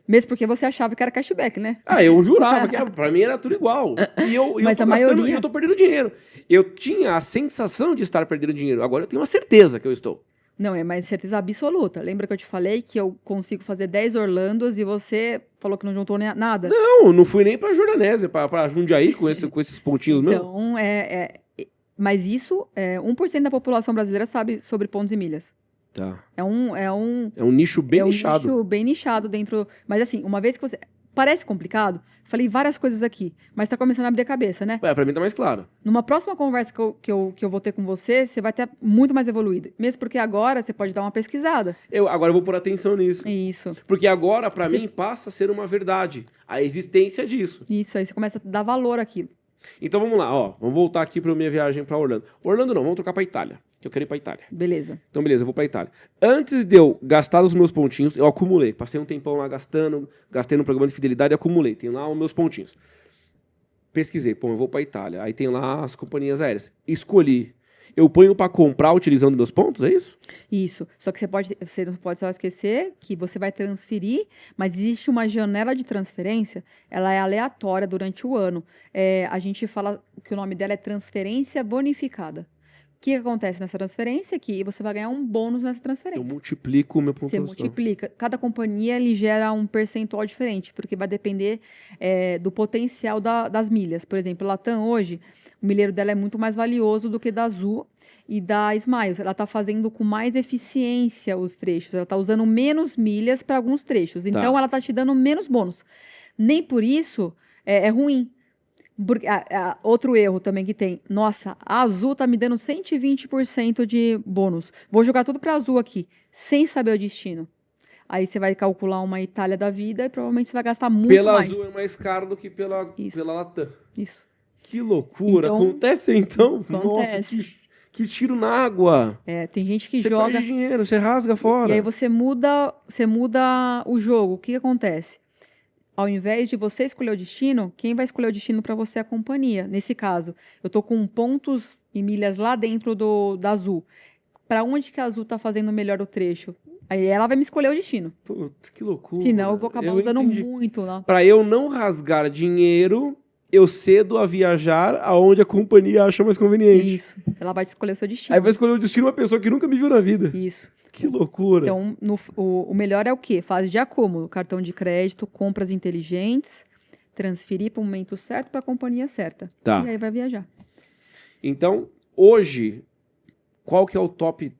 Mesmo porque você achava que era cashback, né? Eu jurava que pra mim era tudo igual. Mas a maioria... E eu tô perdendo dinheiro. Eu tinha a sensação de estar perdendo dinheiro. Agora eu tenho uma certeza que eu estou. Não, é mais certeza absoluta. Lembra que eu te falei que eu consigo fazer 10 Orlandos e você falou que não juntou nada? Não fui nem pra Jordanésia, pra Jundiaí com esses pontinhos meus. Então, mas isso, 1% da população brasileira sabe sobre pontos e milhas. Tá. É um nicho bem nichado. É um nicho bem nichado dentro... Mas assim, uma vez que você... Parece complicado? Falei várias coisas aqui, mas tá começando a abrir a cabeça, né? Pra mim tá mais claro. Numa próxima conversa que eu vou ter com você, você vai ter muito mais evoluído. Mesmo porque agora você pode dar uma pesquisada. Agora eu vou pôr atenção nisso. Isso. Porque agora, pra mim, passa a ser uma verdade. A existência disso. Isso, aí você começa a dar valor àquilo. Então vamos lá, ó. Vamos voltar aqui pra minha viagem pra Orlando. Orlando não, vamos trocar pra Itália. Que eu quero ir pra Itália. Beleza. Então beleza, eu vou pra Itália. Antes de eu gastar os meus pontinhos, eu acumulei. Passei um tempão lá gastei no programa de fidelidade e acumulei. Tem lá os meus pontinhos. Pesquisei, eu vou pra Itália. Aí tem lá as companhias aéreas. Escolhi. Eu ponho pra comprar utilizando meus pontos, é isso? Isso. Só que você não pode só esquecer que você vai transferir, mas existe uma janela de transferência, ela é aleatória durante o ano. A gente fala que o nome dela é transferência bonificada. O que acontece nessa transferência? Que você vai ganhar um bônus nessa transferência. Eu multiplico o meu pontuação. Você multiplica. Cada companhia ele gera um percentual diferente, porque vai depender do potencial das milhas. Por exemplo, a Latam hoje, o milheiro dela é muito mais valioso do que da Azul e da Smiles. Ela está fazendo com mais eficiência os trechos. Ela está usando menos milhas para alguns trechos. Então, ela está te dando menos bônus. Nem por isso é ruim. Porque, outro erro também que tem. Nossa, a Azul tá me dando 120% de bônus. Vou jogar tudo pra Azul aqui, sem saber o destino. Aí você vai calcular uma Itália da vida e provavelmente você vai gastar muito mais. Pela Azul é mais caro do que pela Latam. Isso. Que loucura. Então, acontece então? Acontece. Nossa, que tiro na água. Tem gente que você joga... Você perde dinheiro, você rasga fora. E aí você muda o jogo. O que acontece? Ao invés de você escolher o destino, quem vai escolher o destino para você é a companhia. Nesse caso, eu estou com pontos e milhas lá dentro da Azul. Para onde que a Azul está fazendo melhor o trecho? Aí ela vai me escolher o destino. Putz, que loucura. Senão eu vou acabar usando muito lá. Para eu não rasgar dinheiro, eu cedo a viajar aonde a companhia acha mais conveniente. Isso. Ela vai te escolher o seu destino. Aí vai escolher o destino uma pessoa que nunca me viu na vida. Isso. Que loucura. Então, o melhor é o quê? Fase de acúmulo, cartão de crédito, compras inteligentes, transferir para o momento certo para a companhia certa. Tá. E aí vai viajar. Então, hoje, qual que é o top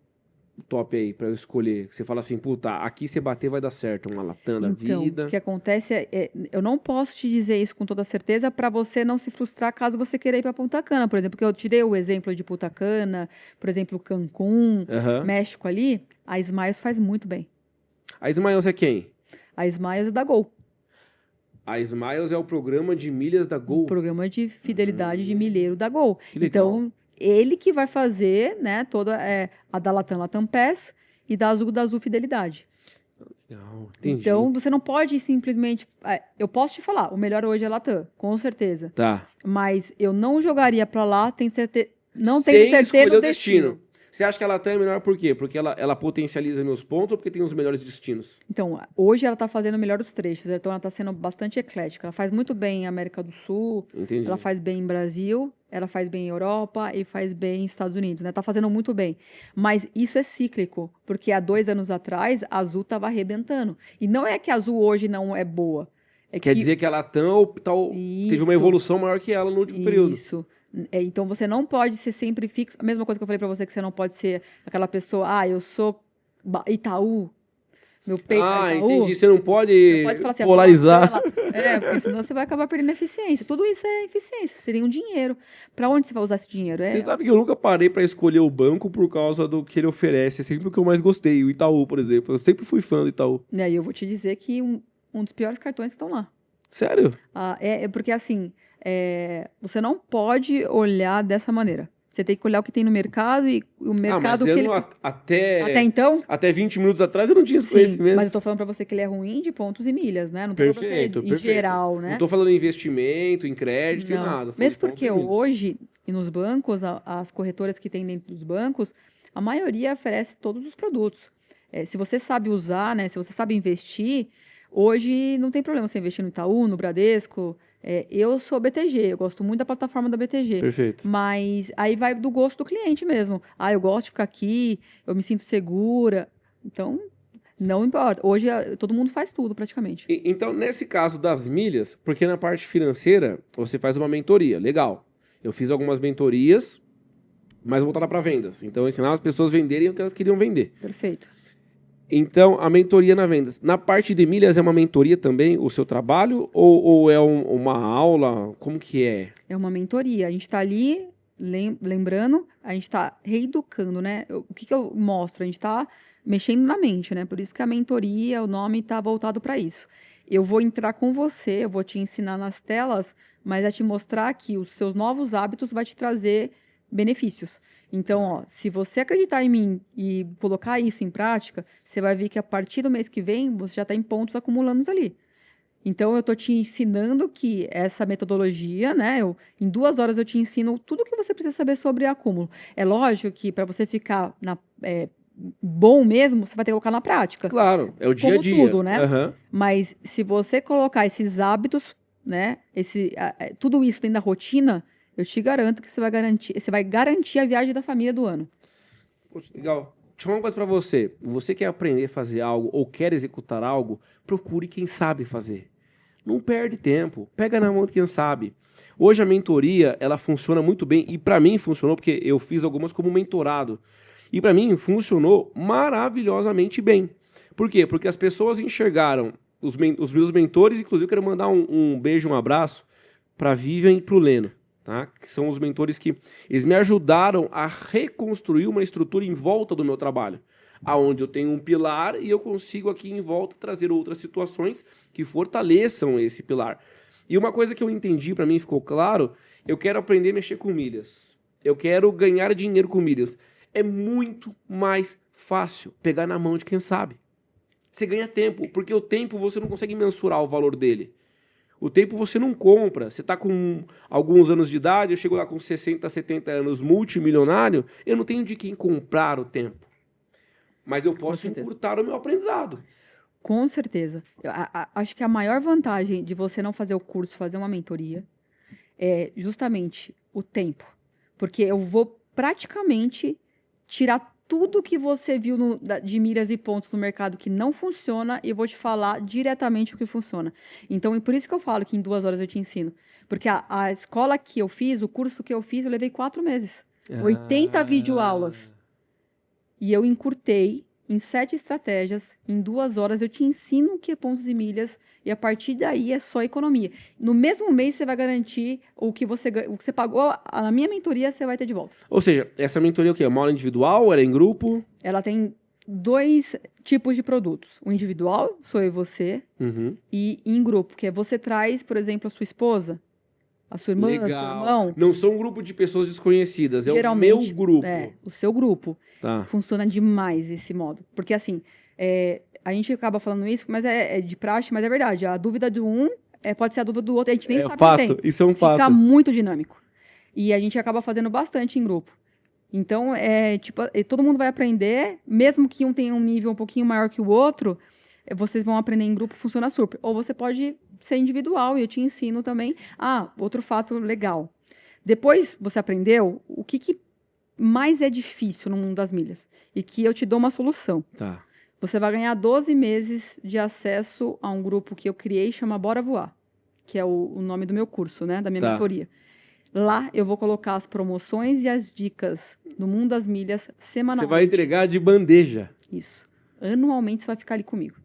aí para eu escolher? Você fala assim, puta, aqui você bater vai dar certo, uma Latam da vida. O que acontece eu não posso te dizer isso com toda certeza para você não se frustrar caso você queira ir para Punta Cana, por exemplo, porque eu tirei o exemplo de Punta Cana, por exemplo, Cancún, México ali, a Smiles faz muito bem. A Smiles é quem? A Smiles é da Gol. A Smiles é o programa de milhas da Gol. O programa de fidelidade de milheiro da Gol. Que legal. Então, ele que vai fazer, né, toda a da Latam Pass e da Azul Fidelidade. Legal, entendi. Então, você não pode simplesmente... eu posso te falar, o melhor hoje é Latam, com certeza. Tá. Mas eu não jogaria pra lá, não tenho certeza do destino. Você acha que a Latam é melhor por quê? Porque ela potencializa meus pontos ou porque tem os melhores destinos? Então, hoje ela tá fazendo melhor os trechos, então ela tá sendo bastante eclética. Ela faz muito bem em América do Sul, Entendi. Ela faz bem em Brasil, ela faz bem em Europa e faz bem em Estados Unidos, né? Tá fazendo muito bem. Mas isso é cíclico, porque há 2 anos atrás a Azul tava arrebentando. E não é que a Azul hoje não é boa. Quer dizer que a Latam teve uma evolução maior que ela no último período. Isso. Então, você não pode ser sempre fixo. A mesma coisa que eu falei pra você, que você não pode ser aquela pessoa, eu sou Itaú, meu peito é Itaú. Entendi. Você não pode falar assim, polarizar. Porque senão você vai acabar perdendo eficiência. Tudo isso é eficiência. Você tem um dinheiro. Pra onde você vai usar esse dinheiro? Você sabe que eu nunca parei pra escolher o banco por causa do que ele oferece. É sempre o que eu mais gostei. O Itaú, por exemplo. Eu sempre fui fã do Itaú. E aí eu vou te dizer que um dos piores cartões estão lá. Sério? Porque assim... você não pode olhar dessa maneira. Você tem que olhar o que tem no mercado e o mercado até então? Até 20 minutos atrás eu não tinha esse conhecimento. Mas eu tô falando pra você que ele é ruim de pontos e milhas, né? Não tô falando pra você em geral, né? Não tô falando em investimento, em crédito e nada. Mesmo porque hoje, e nos bancos, as corretoras que tem dentro dos bancos, a maioria oferece todos os produtos. Se você sabe usar, né? Se você sabe investir, hoje não tem problema você investir no Itaú, no Bradesco. Eu sou BTG, eu gosto muito da plataforma da BTG. Perfeito. Mas aí vai do gosto do cliente mesmo. Eu gosto de ficar aqui, eu me sinto segura. Então, não importa. Hoje todo mundo faz tudo praticamente. Então, nesse caso das milhas, porque na parte financeira você faz uma mentoria, legal. Eu fiz algumas mentorias, mas voltada para vendas. Então, eu ensinava as pessoas a venderem o que elas queriam vender. Perfeito. Então, a mentoria na vendas. Na parte de milhas, é uma mentoria também o seu trabalho? Ou é uma aula? Como que é? É uma mentoria. A gente está ali, lembrando, a gente está reeducando, né? O que eu mostro? A gente está mexendo na mente, né? Por isso que a mentoria, o nome está voltado para isso. Eu vou entrar com você, eu vou te ensinar nas telas, mas é te mostrar que os seus novos hábitos vai te trazer benefícios. Então, ó, se você acreditar em mim e colocar isso em prática, você vai ver que a partir do mês que vem, você já tem pontos acumulando ali. Então, eu estou te ensinando que essa metodologia, né? Em 2 horas eu te ensino tudo o que você precisa saber sobre acúmulo. É lógico que para você ficar bom mesmo, você vai ter que colocar na prática. Claro, é o dia a Como dia. tudo, né? Aham. Mas se você colocar esses hábitos, né? Tudo isso dentro da rotina, eu te garanto que você vai garantir a viagem da família do ano. Poxa, legal. Deixa eu falar uma coisa pra você. Você quer aprender a fazer algo ou quer executar algo, procure quem sabe fazer. Não perde tempo. Pega na mão de quem sabe. Hoje a mentoria, ela funciona muito bem. E pra mim funcionou porque eu fiz algumas como mentorado. E pra mim funcionou maravilhosamente bem. Por quê? Porque as pessoas enxergaram os meus mentores. Inclusive eu quero mandar um beijo, um abraço pra Vivian e pro Leno. Tá? Que são os mentores que eles me ajudaram a reconstruir uma estrutura em volta do meu trabalho, aonde eu tenho um pilar e eu consigo aqui em volta trazer outras situações que fortaleçam esse pilar. E uma coisa que eu entendi, para mim ficou claro, eu quero aprender a mexer com milhas. Eu quero ganhar dinheiro com milhas. É muito mais fácil pegar na mão de quem sabe. Você ganha tempo, porque o tempo você não consegue mensurar o valor dele. O tempo você não compra. Você está com alguns anos de idade, eu chego lá com 60, 70 anos, multimilionário, eu não tenho de quem comprar o tempo. Mas eu posso encurtar o meu aprendizado. Com certeza. Acho que a maior vantagem de você não fazer o curso, fazer uma mentoria, é justamente o tempo. Porque eu vou praticamente tirar tudo que você viu de milhas e pontos no mercado que não funciona e eu vou te falar diretamente o que funciona. Então, é por isso que eu falo que em 2 horas eu te ensino. Porque a escola que eu fiz, o curso que eu fiz, eu levei 4 meses. 80 videoaulas. E eu encurtei em 7 estratégias. Em 2 horas eu te ensino o que é pontos e milhas. E a partir daí é só economia. No mesmo mês você vai garantir o que você pagou na minha mentoria, você vai ter de volta. Ou seja, essa mentoria é o quê? Uma aula individual? Ela é em grupo? Ela tem 2 tipos de produtos. O individual, sou eu e você, e em grupo, que é você traz, por exemplo, a sua esposa, a sua irmã, Legal. o seu irmão. Não são um grupo de pessoas desconhecidas, é o meu grupo. É, o seu grupo. Tá. Funciona demais esse modo. Porque assim, a gente acaba falando isso, mas é de praxe, mas é verdade. A dúvida de um pode ser a dúvida do outro, a gente nem sabe fato, que tem. isso é um fato. Fica muito dinâmico. E a gente acaba fazendo bastante em grupo. Então, todo mundo vai aprender, mesmo que um tenha um nível um pouquinho maior que o outro, vocês vão aprender em grupo, funciona super. Ou você pode ser individual, e eu te ensino também. Outro fato legal. Depois você aprendeu o que mais é difícil no mundo das milhas. E que eu te dou uma solução. Tá. Você vai ganhar 12 meses de acesso a um grupo que eu criei, chama Bora Voar. Que é o nome do meu curso, né? Da minha mentoria. Lá eu vou colocar as promoções e as dicas do mundo das milhas semanalmente. Você vai entregar de bandeja. Isso. Anualmente você vai ficar ali comigo.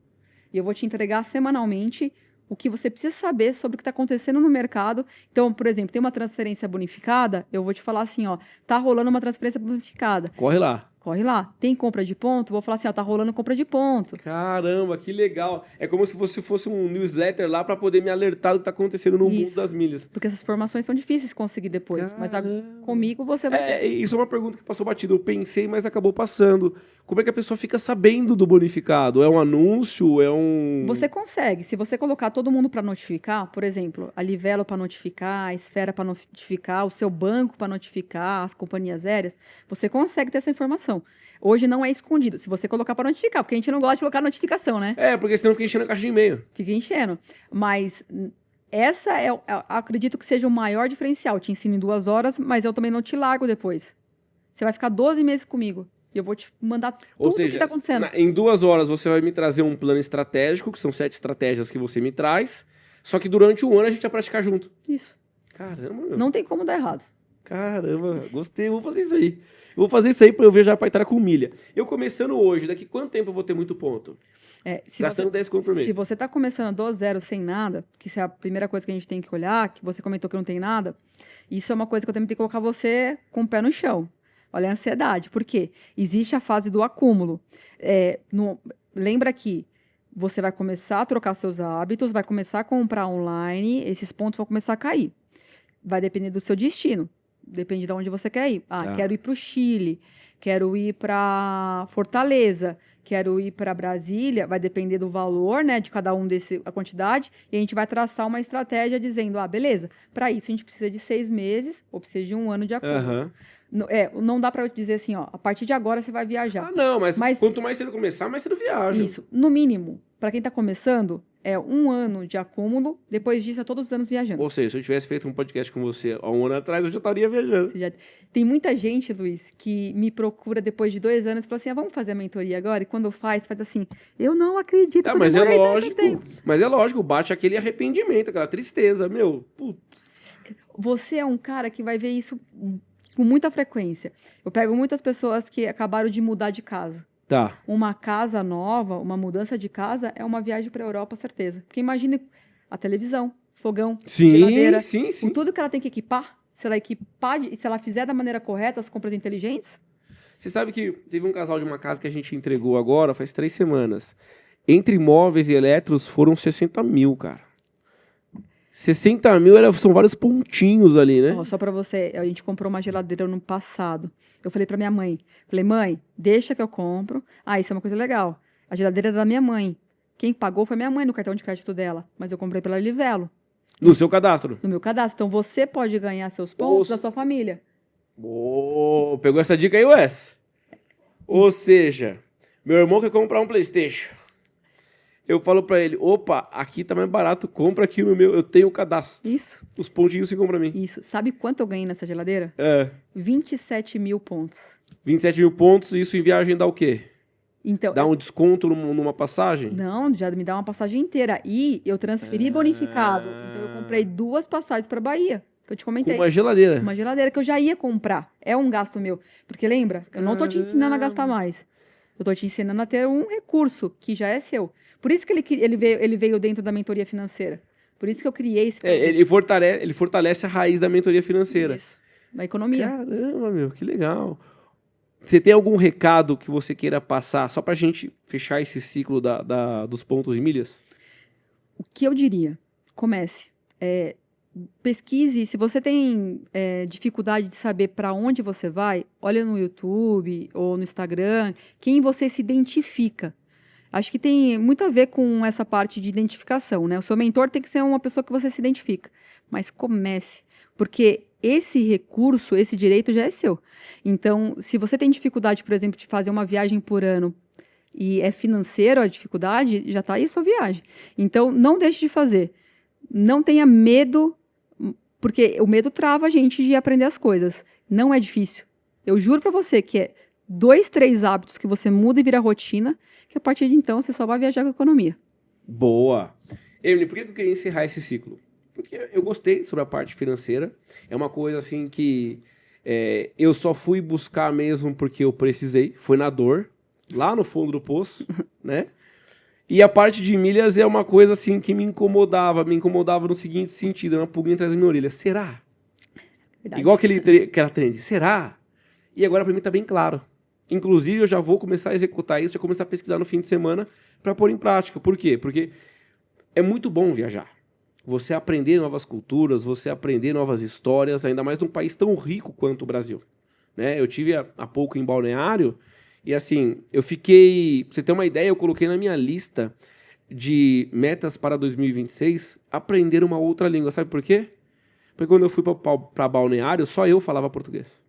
E eu vou te entregar semanalmente o que você precisa saber sobre o que está acontecendo no mercado. Então, por exemplo, tem uma transferência bonificada, eu vou te falar assim, ó, tá rolando uma transferência bonificada. Corre lá. Corre lá. Tem compra de ponto? Vou falar assim, ó, tá rolando compra de ponto. Caramba, que legal. É como se fosse um newsletter lá para poder me alertar do que tá acontecendo no mundo das milhas. Porque essas informações são difíceis de conseguir depois. Caramba. Mas comigo você vai ter. Isso é uma pergunta que passou batido. Eu pensei, mas acabou passando. Como é que a pessoa fica sabendo do bonificado? É um anúncio? É um... Você consegue. Se você colocar todo mundo para notificar, por exemplo, a Livelo para notificar, a Esfera para notificar, o seu banco para notificar, as companhias aéreas, você consegue ter essa informação. Hoje não é escondido. Se você colocar para notificar, porque a gente não gosta de colocar notificação, né? Porque senão fica enchendo a caixa de e-mail. Fica enchendo. Mas essa acredito que seja o maior diferencial. Eu te ensino em 2 horas, mas eu também não te largo depois. Você vai ficar 12 meses comigo. E eu vou te mandar tudo o que está acontecendo. Em 2 horas você vai me trazer um plano estratégico, que são 7 estratégias que você me traz. Só que durante um ano a gente vai praticar junto. Isso. Caramba, meu. Não tem como dar errado. Caramba, gostei, vou fazer isso aí. Eu vou fazer isso aí pra eu viajar pra Itália com milha. Eu começando hoje, daqui quanto tempo eu vou ter muito ponto? Se Gastando 10 conto por mês. Se você está começando do zero sem nada, que isso é a primeira coisa que a gente tem que olhar, que você comentou que não tem nada, isso é uma coisa que eu também tenho que colocar você com o pé no chão. Olha a ansiedade. Por quê? Existe a fase do acúmulo. Lembra que você vai começar a trocar seus hábitos, vai começar a comprar online, esses pontos vão começar a cair. Vai depender do seu destino. Depende de onde você quer ir. Quero ir para o Chile, quero ir para Fortaleza, quero ir para Brasília, vai depender do valor, né, de cada um a quantidade, e a gente vai traçar uma estratégia dizendo, beleza, para isso a gente precisa de 6 meses ou precisa de 1 ano de acúmulo. Não dá para dizer assim, a partir de agora você vai viajar. Não, mas quanto mais cedo começar, mais cedo viaja. Isso, no mínimo, para quem está começando, é 1 ano de acúmulo, depois disso é todos os anos viajando. Ou seja, se eu tivesse feito um podcast com você há 1 ano atrás, eu já estaria viajando. Tem muita gente, Luiz, que me procura depois de 2 anos e fala assim, vamos fazer a mentoria agora? E quando faz assim, eu não acredito que eu demorei tanto tempo. Mas é lógico, bate aquele arrependimento, aquela tristeza, putz. Você é um cara que vai ver isso com muita frequência. Eu pego muitas pessoas que acabaram de mudar de casa. Tá. Uma casa nova, uma mudança de casa é uma viagem para a Europa, certeza. Porque imagine a televisão, fogão, geladeira. Sim. Com tudo que ela tem que equipar, se ela fizer da maneira correta as compras inteligentes. Você sabe que teve um casal de uma casa que a gente entregou agora, faz 3 semanas. Entre móveis e eletros foram 60 mil, cara. 60 mil são vários pontinhos ali, né? Só pra você, a gente comprou uma geladeira no passado. Eu falei pra minha mãe, mãe, deixa que eu compro. Isso é uma coisa legal. A geladeira é da minha mãe. Quem pagou foi minha mãe no cartão de crédito dela. Mas eu comprei pela Livelo. No seu cadastro? No meu cadastro. Então você pode ganhar seus pontos da sua família. Pegou essa dica aí, Wes? Ou seja, meu irmão quer comprar um PlayStation. Eu falo pra ele, aqui tá mais barato, compra aqui no meu, eu tenho o cadastro. Isso. Os pontinhos ficam pra mim. Isso. Sabe quanto eu ganhei nessa geladeira? 27 mil pontos. 27 mil pontos, isso em viagem dá o quê? Então, dá um desconto numa passagem? Não, já me dá uma passagem inteira. E eu transferi bonificado. Então eu comprei 2 passagens pra Bahia, que eu te comentei. Com uma geladeira? Uma geladeira que eu já ia comprar. É um gasto meu. Porque lembra, eu não tô te ensinando a gastar mais. Eu tô te ensinando a ter um recurso que já é seu. Por isso que ele veio dentro da mentoria financeira. Por isso que eu criei esse produto. Ele fortalece a raiz da mentoria financeira. Isso. Da economia. Caramba, que legal. Você tem algum recado que você queira passar, só pra gente fechar esse ciclo dos pontos e milhas? O que eu diria? Comece. Pesquise. Se você tem dificuldade de saber para onde você vai, olha no YouTube ou no Instagram, quem você se identifica. Acho que tem muito a ver com essa parte de identificação, né? O seu mentor tem que ser uma pessoa que você se identifica. Mas comece, porque esse recurso, esse direito já é seu. Então, se você tem dificuldade, por exemplo, de fazer uma viagem por ano e é financeiro a dificuldade, já está aí a sua viagem. Então, não deixe de fazer. Não tenha medo, porque o medo trava a gente de aprender as coisas. Não é difícil. Eu juro para você que é 2, 3 hábitos que você muda e vira rotina, que a partir de então você só vai viajar com a economia. Boa! Emily, por que eu queria encerrar esse ciclo? Porque eu gostei sobre a parte financeira. É uma coisa assim que eu só fui buscar mesmo porque eu precisei. Foi na dor, lá no fundo do poço, né? E a parte de milhas é uma coisa assim que me incomodava no seguinte sentido, uma pulguinha atrás da minha orelha. Será? Verdade. Igual aquela trend. Será? E agora pra mim tá bem claro. Inclusive, eu já vou começar a executar isso, já começar a pesquisar no fim de semana para pôr em prática. Por quê? Porque é muito bom viajar. Você aprender novas culturas, você aprender novas histórias, ainda mais num país tão rico quanto o Brasil. Né? Eu tive há pouco em Balneário e, assim, eu fiquei... Pra você ter uma ideia, eu coloquei na minha lista de metas para 2026 aprender uma outra língua. Sabe por quê? Porque quando eu fui para Balneário, só eu falava português.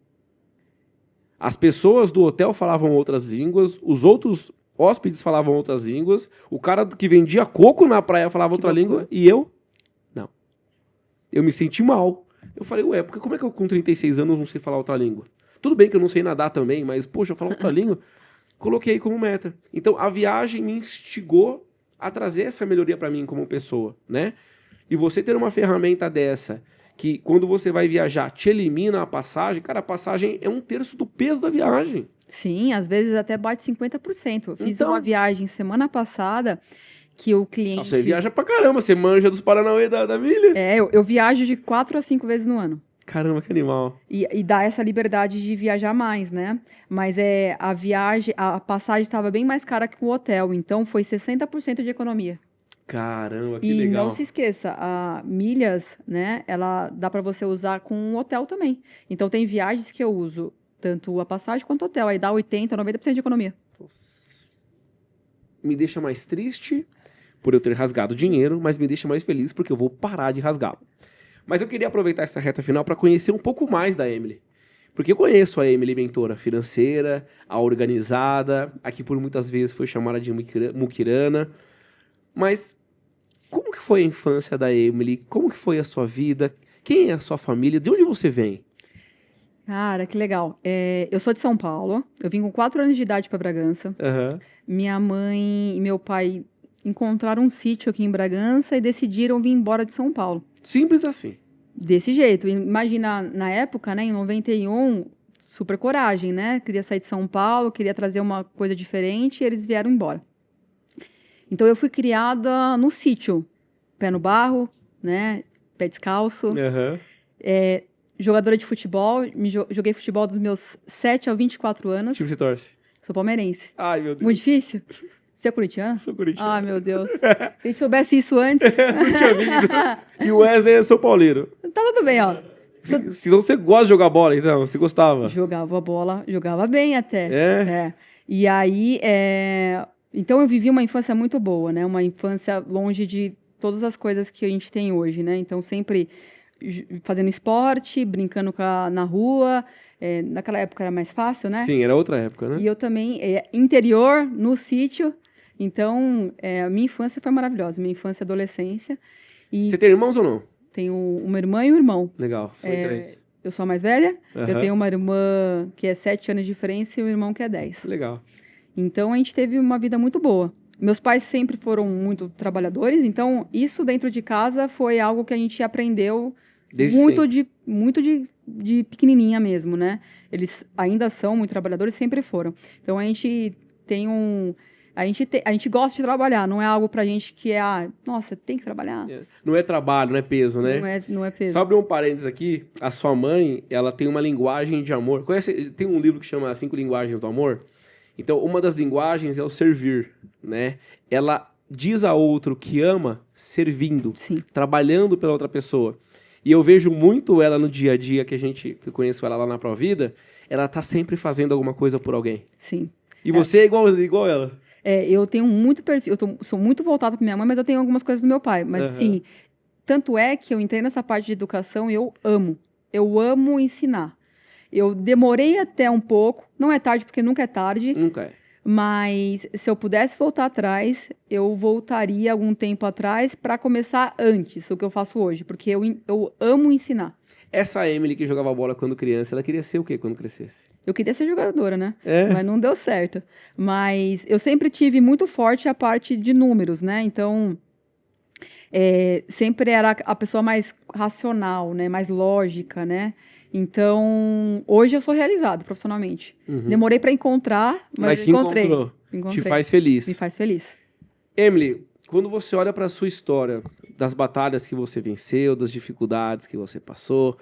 As pessoas do hotel falavam outras línguas, os outros hóspedes falavam outras línguas, o cara que vendia coco na praia falava outra língua, e eu, não. Eu me senti mal. Eu falei, porque como é que eu com 36 anos não sei falar outra língua? Tudo bem que eu não sei nadar também, mas, poxa, eu falo outra língua. Coloquei como meta. Então, a viagem me instigou a trazer essa melhoria para mim como pessoa, né? E você ter uma ferramenta dessa, que quando você vai viajar, te elimina a passagem, cara, a passagem é 1/3 do peso da viagem. Sim, às vezes até bate 50%. Eu fiz Então- uma viagem semana passada que o cliente... Você viaja pra caramba, você manja dos Paranauê da milha. Eu viajo de 4 a 5 vezes no ano. Caramba, que animal. E dá essa liberdade de viajar mais, né? Mas a passagem estava bem mais cara que o hotel, então foi 60% de economia. Caramba, que E legal. não se esqueça, a milhas, né? Ela dá para você usar com um hotel também. Então tem viagens que eu uso tanto a passagem quanto o hotel. Aí dá 80, 90% de economia. Me deixa mais triste por eu ter rasgado dinheiro, mas me deixa mais feliz porque eu vou parar de rasgá-lo. Mas eu queria aproveitar essa reta final para conhecer um pouco mais da Emily. Porque eu conheço a Emily, mentora financeira, a organizada, a que por muitas vezes foi chamada de muquirana. Mas como que foi a infância da Emily? Como que foi a sua vida? Quem é a sua família? De onde você vem? Cara, que legal. Eu sou de São Paulo. Eu vim com 4 anos de idade para Bragança. Aham. Minha mãe e meu pai encontraram um sítio aqui em Bragança e decidiram vir embora de São Paulo. Simples assim. Desse jeito. Imagina, na época, né, em 91, super coragem, né? Queria sair de São Paulo, queria trazer uma coisa diferente e eles vieram embora. Então, eu fui criada no sítio. Pé no barro, né? Pé descalço. Aham. Jogadora de futebol. Joguei futebol dos meus 7 aos 24 anos. Time você torce? Sou palmeirense. Ai, meu Deus. Muito difícil? Você é corintiano? Sou corintiano. Ah, meu Deus. Se a gente soubesse isso antes, Não tinha vindo. E o Wesley é São Paulino. tá tudo bem, ó. Se você gosta de jogar bola, então, você gostava? Jogava bola, jogava bem até. É? E aí, então eu vivi uma infância muito boa, né? Uma infância longe de todas as coisas que a gente tem hoje, né? Então, sempre fazendo esporte, brincando na rua. Naquela época era mais fácil, né? Sim, era outra época, né? E eu também, interior, no sítio. Então, a minha infância foi maravilhosa. Minha infância e adolescência. E Você tem irmãos ou não? tenho uma irmã e um irmão. Legal, são 3. Eu sou a mais velha. Eu Aham. tenho uma irmã que é 7 anos de diferença e um irmão que é 10. Legal. Então, a gente teve uma vida muito boa. Meus pais sempre foram muito trabalhadores, então isso dentro de casa foi algo que a gente aprendeu Desde muito de pequenininha mesmo, né? Eles ainda são muito trabalhadores, sempre foram. Então, a gente tem a gente gosta de trabalhar, não é algo pra gente que nossa, tem que trabalhar. Não é trabalho, não é peso, né? Não é peso. Só abrir um parênteses aqui, a sua mãe, ela tem uma linguagem de amor. Tem um livro que chama 5 Linguagens do Amor? Então, uma das linguagens é o servir, né? Ela diz a outro que ama servindo, Sim. trabalhando pela outra pessoa. E eu vejo muito ela no dia a dia, que eu conheço ela lá na Provida, ela tá sempre fazendo alguma coisa por alguém. Sim. E você é igual ela. Eu tenho muito perfil, sou muito voltada para minha mãe, mas eu tenho algumas coisas do meu pai. Mas, Aham. sim, tanto é que eu entrei nessa parte de educação e eu amo. Eu amo ensinar. Eu demorei até um pouco, não é tarde porque nunca é tarde, Nunca é. mas se eu pudesse voltar atrás, eu voltaria algum tempo atrás para começar antes, o que eu faço hoje, porque eu amo ensinar. Essa Emily que jogava bola quando criança, ela queria ser o quê quando crescesse? Eu queria ser jogadora, né? É? Mas não deu certo. Mas eu sempre tive muito forte a parte de números, né? Então, sempre era a pessoa mais racional, né? Mais lógica, né? Então, hoje eu sou realizada profissionalmente. Uhum. Demorei para encontrar, mas se encontrei. encontrou. Encontrei. Te faz feliz. Me faz feliz. Emily, quando você olha para a sua história, das batalhas que você venceu, das dificuldades que você passou,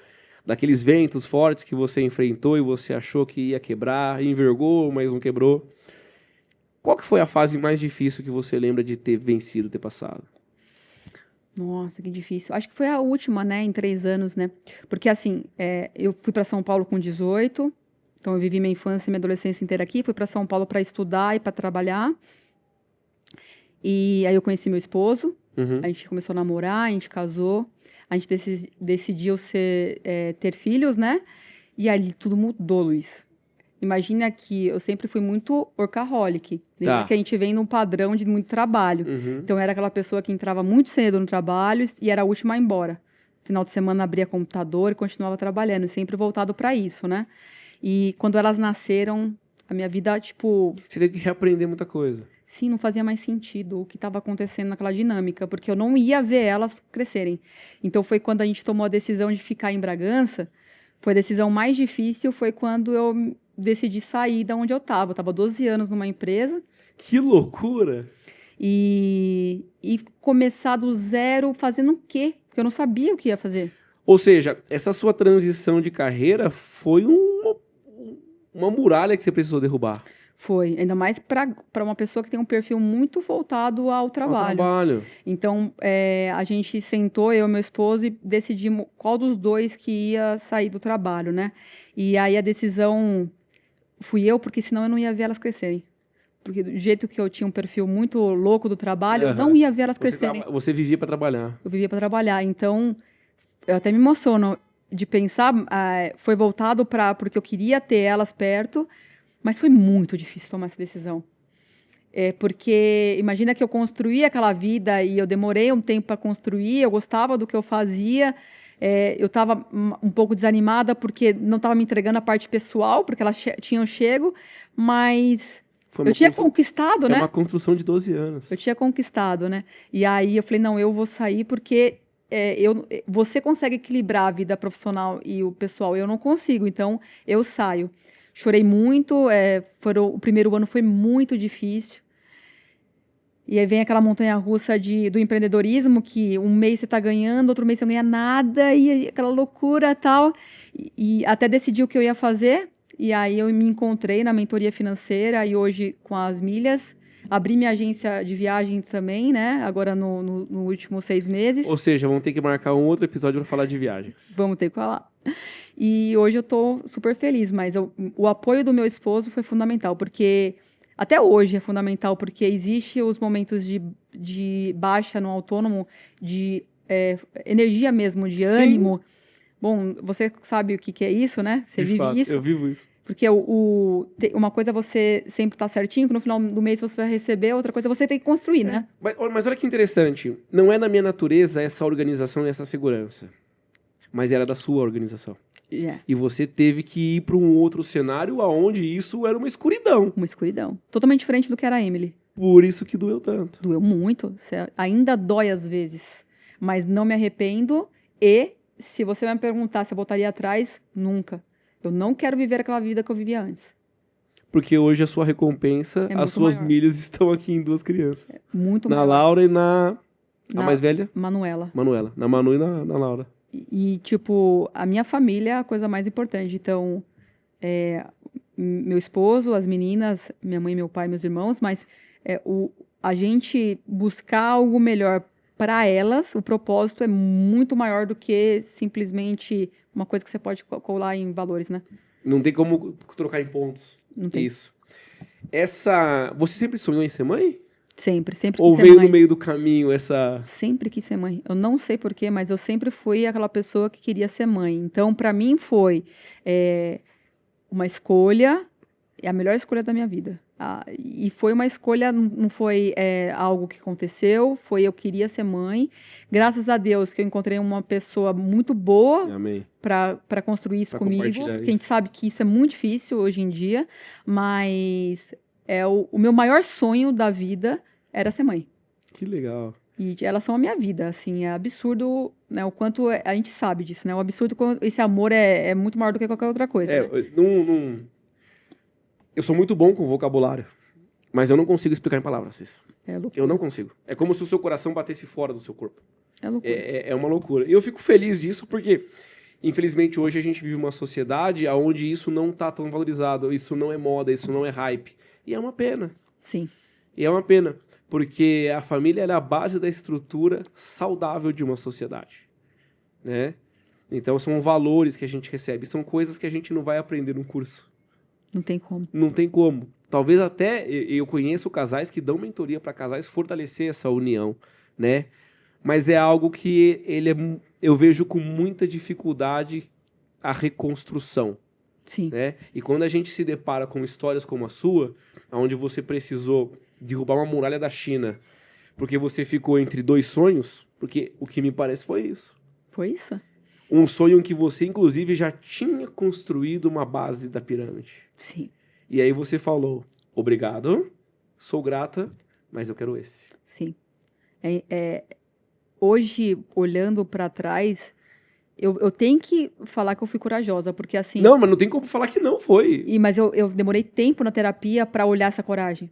daqueles ventos fortes que você enfrentou e você achou que ia quebrar, envergou, mas não quebrou. Qual que foi a fase mais difícil que você lembra de ter vencido, ter passado? Nossa, que difícil. Acho que foi a última, né? Em 3 anos, né? Porque, assim, eu fui para São Paulo com 18, então eu vivi minha infância e minha adolescência inteira aqui. Fui para São Paulo para estudar e para trabalhar. E aí eu conheci meu esposo. Uhum. A gente começou a namorar, a gente casou. A gente decidiu ter filhos, né? E ali tudo mudou, Luiz. Imagina que eu sempre fui muito workaholic. Lembra que a gente vem num padrão de muito trabalho. Uhum. Então, era aquela pessoa que entrava muito cedo no trabalho e era a última a ir embora. Final de semana, abria computador e continuava trabalhando. Sempre voltado para isso, né? E quando elas nasceram, a minha vida, tipo... Você teve que reaprender muita coisa. Sim, não fazia mais sentido o que estava acontecendo naquela dinâmica, porque eu não ia ver elas crescerem. Então foi quando a gente tomou a decisão de ficar em Bragança, foi a decisão mais difícil, foi quando eu decidi sair da onde eu estava. Eu estava 12 anos numa empresa Que loucura! e começar do zero fazendo o quê? Porque eu não sabia o que ia fazer. Ou seja, essa sua transição de carreira foi uma muralha que você precisou derrubar. Foi, ainda mais para uma pessoa que tem um perfil muito voltado ao Ao trabalho. trabalho. Então, a gente sentou, eu e meu esposo, e decidimos qual dos dois que ia sair do trabalho, né? E aí a decisão fui eu, porque senão eu não ia ver elas crescerem. Porque do jeito que eu tinha um perfil muito louco do trabalho, eu não Aham. ia ver elas crescerem. Você vivia para trabalhar. Eu vivia para trabalhar. Então, eu até me emociono de pensar, foi voltado porque eu queria ter elas perto, mas foi muito difícil tomar essa decisão. Porque imagina que eu construí aquela vida e eu demorei um tempo para construir, eu gostava do que eu fazia, eu estava um pouco desanimada porque não estava me entregando a parte pessoal, porque elas tinham chego, mas eu tinha conquistado, né? É uma construção de 12 anos. Eu tinha conquistado, né? E aí eu falei, não, eu vou sair porque você consegue equilibrar a vida profissional e o pessoal, eu não consigo, então eu saio. Chorei muito, o primeiro ano foi muito difícil. E aí vem aquela montanha-russa do empreendedorismo, que um mês você está ganhando, outro mês você não ganha nada, e aquela loucura e tal. E até decidi o que eu ia fazer, e aí eu me encontrei na mentoria financeira, e hoje com as milhas, abri minha agência de viagem também, né? Agora no último 6 meses. Ou seja, vamos ter que marcar um outro episódio para falar de viagens. Vamos ter que falar. E hoje eu tô super feliz, mas o apoio do meu esposo foi fundamental, porque até hoje é fundamental, porque existe os momentos de baixa no autônomo, de energia mesmo, de ânimo. Bom, você sabe o que é isso, né? Você vive fato, isso. eu vivo isso. Porque uma coisa é você sempre estar certinho, que no final do mês você vai receber, outra coisa é você tem que construir, né? Mas olha que interessante, não é na minha natureza essa organização e essa segurança, mas era da sua organização. E você teve que ir para um outro cenário onde isso era uma escuridão. Uma escuridão. Totalmente diferente do que era a Emily. Por isso que doeu tanto. Doeu muito. Ainda dói às vezes. Mas não me arrependo. E se você vai me perguntar se eu voltaria atrás, nunca. Eu não quero viver aquela vida que eu vivia antes. Porque hoje a sua recompensa, as suas maior. milhas estão aqui em 2 crianças. Muito na maior. Laura e a mais velha? Manuela. Na Manu e na Laura. E, tipo, a minha família é a coisa mais importante. Então, meu esposo, as meninas, minha mãe, meu pai, meus irmãos, mas a gente buscar algo melhor para elas, o propósito é muito maior do que simplesmente uma coisa que você pode colar em valores, né? Não tem como trocar em pontos. Não tem. Isso. Você sempre sonhou em ser mãe? Sempre quis Ou ser veio mãe. no meio do caminho essa... Sempre quis ser mãe. Eu não sei porquê, mas eu sempre fui aquela pessoa que queria ser mãe. Então, para mim, foi uma escolha, a melhor escolha da minha vida. E foi uma escolha, não foi algo que aconteceu, eu queria ser mãe. Graças a Deus que eu encontrei uma pessoa muito boa para construir isso comigo. Porque a gente sabe que isso é muito difícil hoje em dia, mas o meu maior sonho da vida era ser mãe. Que legal. E elas são a minha vida, assim, é absurdo, né, o quanto a gente sabe disso, né, o absurdo, esse amor é muito maior do que qualquer outra coisa, né? Eu sou muito bom com vocabulário, mas eu não consigo explicar em palavras isso. É loucura. Eu não consigo. É como se o seu coração batesse fora do seu corpo. É loucura. É uma loucura. E eu fico feliz disso porque, infelizmente, hoje a gente vive uma sociedade onde isso não tá tão valorizado, isso não é moda, isso não é hype. E é uma pena. Sim. E é uma pena, porque a família é a base da estrutura saudável de uma sociedade, né? Então são valores que a gente recebe, são coisas que a gente não vai aprender num curso. Não tem como. Não tem como. Talvez até eu conheço casais que dão mentoria para casais fortalecer essa união, né? Mas é algo que eu vejo com muita dificuldade a reconstrução. Sim. Né? E quando a gente se depara com histórias como a sua, onde você precisou derrubar uma muralha da China, porque você ficou entre 2 sonhos, porque o que me parece foi isso. Foi isso? Um sonho em que você, inclusive, já tinha construído uma base da pirâmide. Sim. E aí você falou, obrigado, sou grata, mas eu quero esse. Sim. Hoje, olhando para trás, eu tenho que falar que eu fui corajosa, porque assim... Não, mas não tem como falar que não foi. Mas eu demorei tempo na terapia para olhar essa coragem.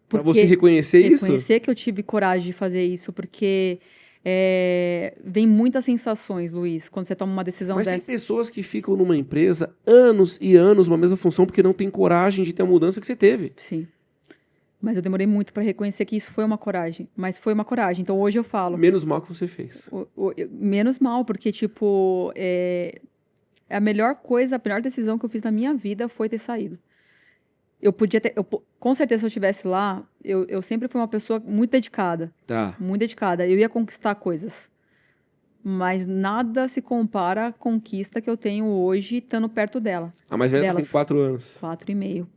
Pra você reconhecer isso? Reconhecer que eu tive coragem de fazer isso, porque vem muitas sensações, Luiz, quando você toma uma decisão Mas dessa. tem pessoas que ficam numa empresa anos e anos numa mesma função porque não tem coragem de ter a mudança que você teve. Sim. Mas eu demorei muito para reconhecer que isso foi uma coragem. Mas foi uma coragem. Então hoje eu falo... Menos mal que você fez. Menos mal, porque, tipo, a melhor coisa, a melhor decisão que eu fiz na minha vida foi ter saído. Eu podia ter... com certeza, se eu estivesse lá, eu sempre fui uma pessoa muito dedicada. Tá. Muito dedicada. Eu ia conquistar coisas. Mas nada se compara à conquista que eu tenho hoje, estando perto dela. A mais velha tá com 4 anos. 4,5.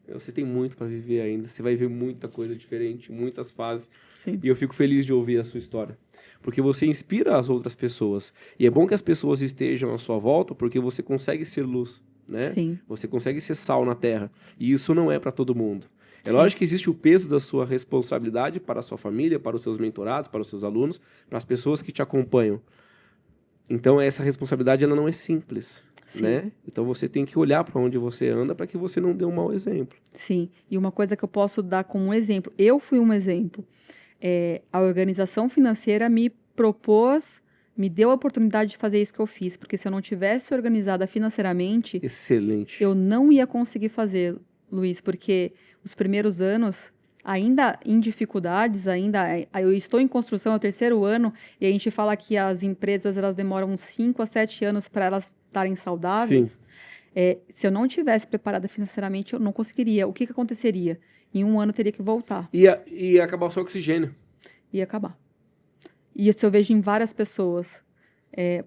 Você tem muito pra viver ainda. Você vai ver muita coisa diferente, muitas fases. Sim. E eu fico feliz de ouvir a sua história. Porque você inspira as outras pessoas. E é bom que as pessoas estejam à sua volta, porque você consegue ser luz, né? Sim. Você consegue ser sal na terra. E isso não é para todo mundo. É Sim. lógico que existe o peso da sua responsabilidade para a sua família, para os seus mentorados, para os seus alunos, para as pessoas que te acompanham. Então, essa responsabilidade ela não é simples. Né? Então você tem que olhar para onde você anda para que você não dê um mau exemplo. Sim, e uma coisa que eu posso dar como um exemplo, eu fui um exemplo. A organização financeira me propôs, me deu a oportunidade de fazer isso que eu fiz, porque se eu não tivesse organizada financeiramente, excelente, eu não ia conseguir fazer, Luiz, porque os primeiros anos, ainda em dificuldades, eu estou em construção, é o 3º ano, e a gente fala que as empresas elas demoram 5 a 7 anos para elas estarem saudáveis. Se eu não tivesse preparada financeiramente, eu não conseguiria. O que aconteceria? Em 1 ano eu teria que voltar. Ia acabar o seu oxigênio. Ia acabar. E isso eu vejo em várias pessoas.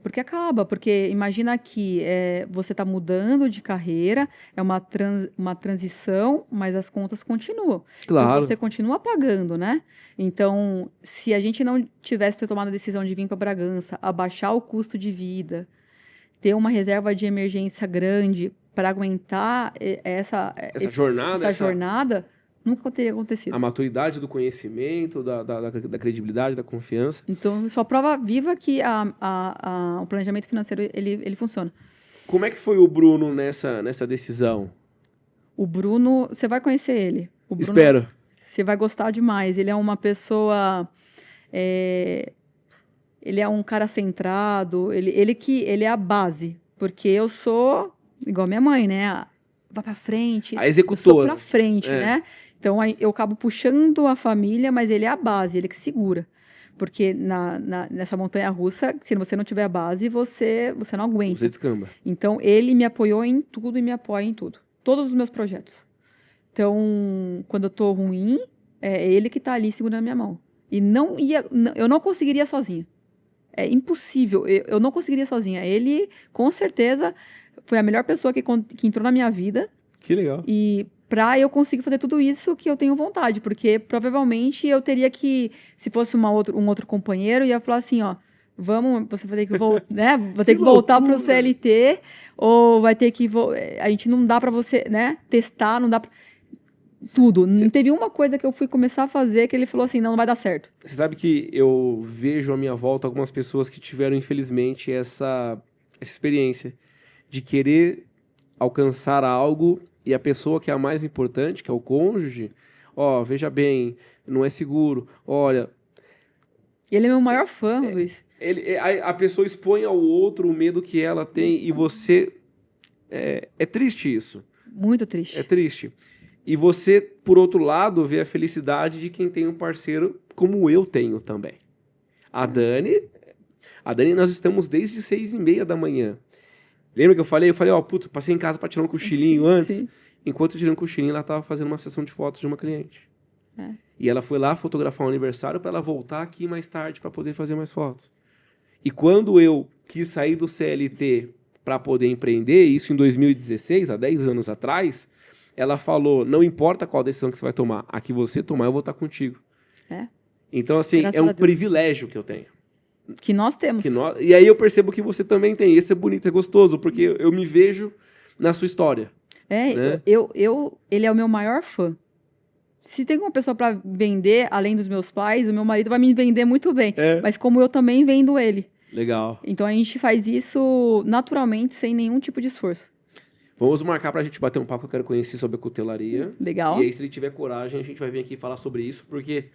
Porque acaba, porque imagina que você está mudando de carreira, é uma transição, mas as contas continuam. Claro. Então você continua pagando, né? Então, se a gente não tivesse tomado a decisão de vir para Bragança, abaixar o custo de vida, ter uma reserva de emergência grande para aguentar essa jornada, nunca teria acontecido. A maturidade do conhecimento, da credibilidade, da confiança. Então, só prova viva que o planejamento financeiro, ele funciona. Como é que foi o Bruno nessa decisão? O Bruno, você vai conhecer ele. O Bruno, espero. Você vai gostar demais. Ele é uma pessoa... ele é um cara centrado. Ele é a base. Porque eu sou igual minha mãe, né? Vai pra frente. A executora. Eu sou pra frente, né? Então, eu acabo puxando a família, mas ele é a base, ele que segura. Porque nessa montanha-russa, se você não tiver a base, você não aguenta. Você descamba. Então, ele me apoiou em tudo e me apoia em tudo. Todos os meus projetos. Então, quando eu tô ruim, é ele que tá ali segurando a minha mão. E eu não conseguiria sozinha. É impossível, eu não conseguiria sozinha. Ele, com certeza, foi a melhor pessoa que entrou na minha vida. Que legal. E pra eu conseguir fazer tudo isso que eu tenho vontade, porque provavelmente eu teria que, se fosse um outro companheiro, ia falar assim, ó, você vai ter que né? Vai ter que voltar pro CLT, ou vai ter que a gente não dá pra você, né, testar, não dá pra... Tudo. Não teve uma coisa que eu fui começar a fazer que ele falou assim, não vai dar certo. Você sabe que eu vejo à minha volta algumas pessoas que tiveram, infelizmente, essa experiência de querer alcançar algo e a pessoa que é a mais importante, que é o cônjuge, veja bem, não é seguro, olha... Ele é meu maior fã, Luiz. A pessoa expõe ao outro o medo que ela tem e você... É triste isso. Muito triste. É triste. E você, por outro lado, vê a felicidade de quem tem um parceiro como eu tenho também. A Dani, nós estamos desde 6h30 da manhã. Lembra que eu falei? Passei em casa para tirar um cochilinho antes. Sim. Enquanto eu tirei um cochilinho, ela estava fazendo uma sessão de fotos de uma cliente. E ela foi lá fotografar um aniversário para ela voltar aqui mais tarde para poder fazer mais fotos. E quando eu quis sair do CLT para poder empreender, isso em 2016, há 10 anos atrás... Ela falou, não importa qual decisão que você vai tomar, a que você tomar, eu vou estar contigo. Então, assim, é um privilégio que eu tenho. Que nós temos. E aí eu percebo que você também tem. Esse é bonito, é gostoso, porque eu me vejo na sua história. Né? Ele é o meu maior fã. Se tem uma pessoa para vender, além dos meus pais, o meu marido vai me vender muito bem. É. Mas como eu também vendo ele. Legal. Então a gente faz isso naturalmente, sem nenhum tipo de esforço. Vamos marcar pra gente bater um papo, eu quero conhecer sobre a cutelaria. Legal. E aí, se ele tiver coragem, a gente vai vir aqui falar sobre isso, porque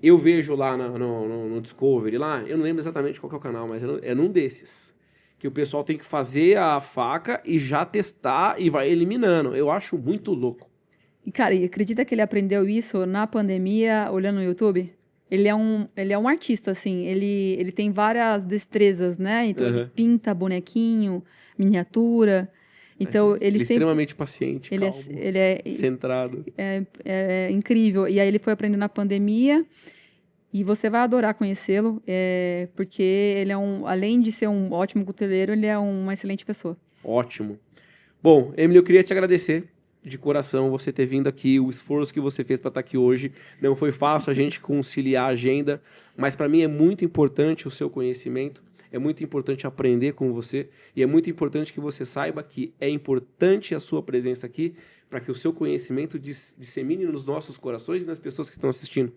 eu vejo lá no Discovery, lá, eu não lembro exatamente qual que é o canal, mas é num desses, que o pessoal tem que fazer a faca e já testar e vai eliminando. Eu acho muito louco. E, cara, e acredita que ele aprendeu isso na pandemia, olhando no YouTube? Ele é um artista, assim, ele tem várias destrezas, né? Então ele pinta bonequinho, miniatura. Então ele é sempre... extremamente paciente, Ele calmo, é centrado. é incrível. E aí ele foi aprendendo na pandemia e você vai adorar conhecê-lo, porque ele além de ser um ótimo cuteleiro, ele é uma excelente pessoa. Ótimo. Bom, Emily, eu queria te agradecer de coração você ter vindo aqui, o esforço que você fez para estar aqui hoje. Não foi fácil a gente conciliar a agenda, mas para mim é muito importante o seu conhecimento. É muito importante aprender com você e é muito importante que você saiba que é importante a sua presença aqui para que o seu conhecimento dissemine nos nossos corações e nas pessoas que estão assistindo.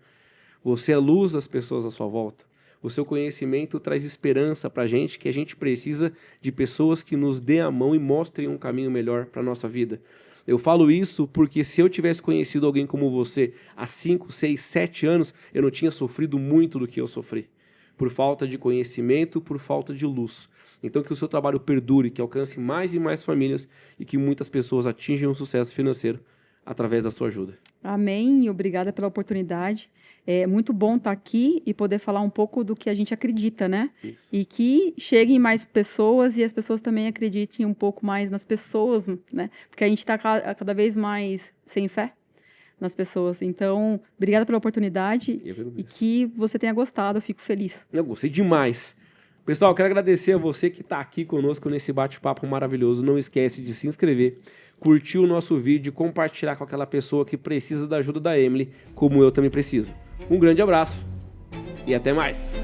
Você é luz das pessoas à sua volta. O seu conhecimento traz esperança para a gente, que a gente precisa de pessoas que nos dêem a mão e mostrem um caminho melhor para a nossa vida. Eu falo isso porque se eu tivesse conhecido alguém como você há 5, 6, 7 anos, eu não tinha sofrido muito do que eu sofri. Por falta de conhecimento, por falta de luz. Então que o seu trabalho perdure, que alcance mais e mais famílias e que muitas pessoas atinjam um sucesso financeiro através da sua ajuda. Amém e obrigada pela oportunidade. É muito bom estar aqui e poder falar um pouco do que a gente acredita, né? Isso. E que cheguem mais pessoas e as pessoas também acreditem um pouco mais nas pessoas, né? Porque a gente está cada vez mais sem fé nas pessoas. Então, obrigada pela oportunidade e que você tenha gostado, eu fico feliz. Eu gostei demais. Pessoal, quero agradecer a você que está aqui conosco nesse bate-papo maravilhoso. Não esquece de se inscrever, curtir o nosso vídeo e compartilhar com aquela pessoa que precisa da ajuda da Emily, como eu também preciso. Um grande abraço e até mais!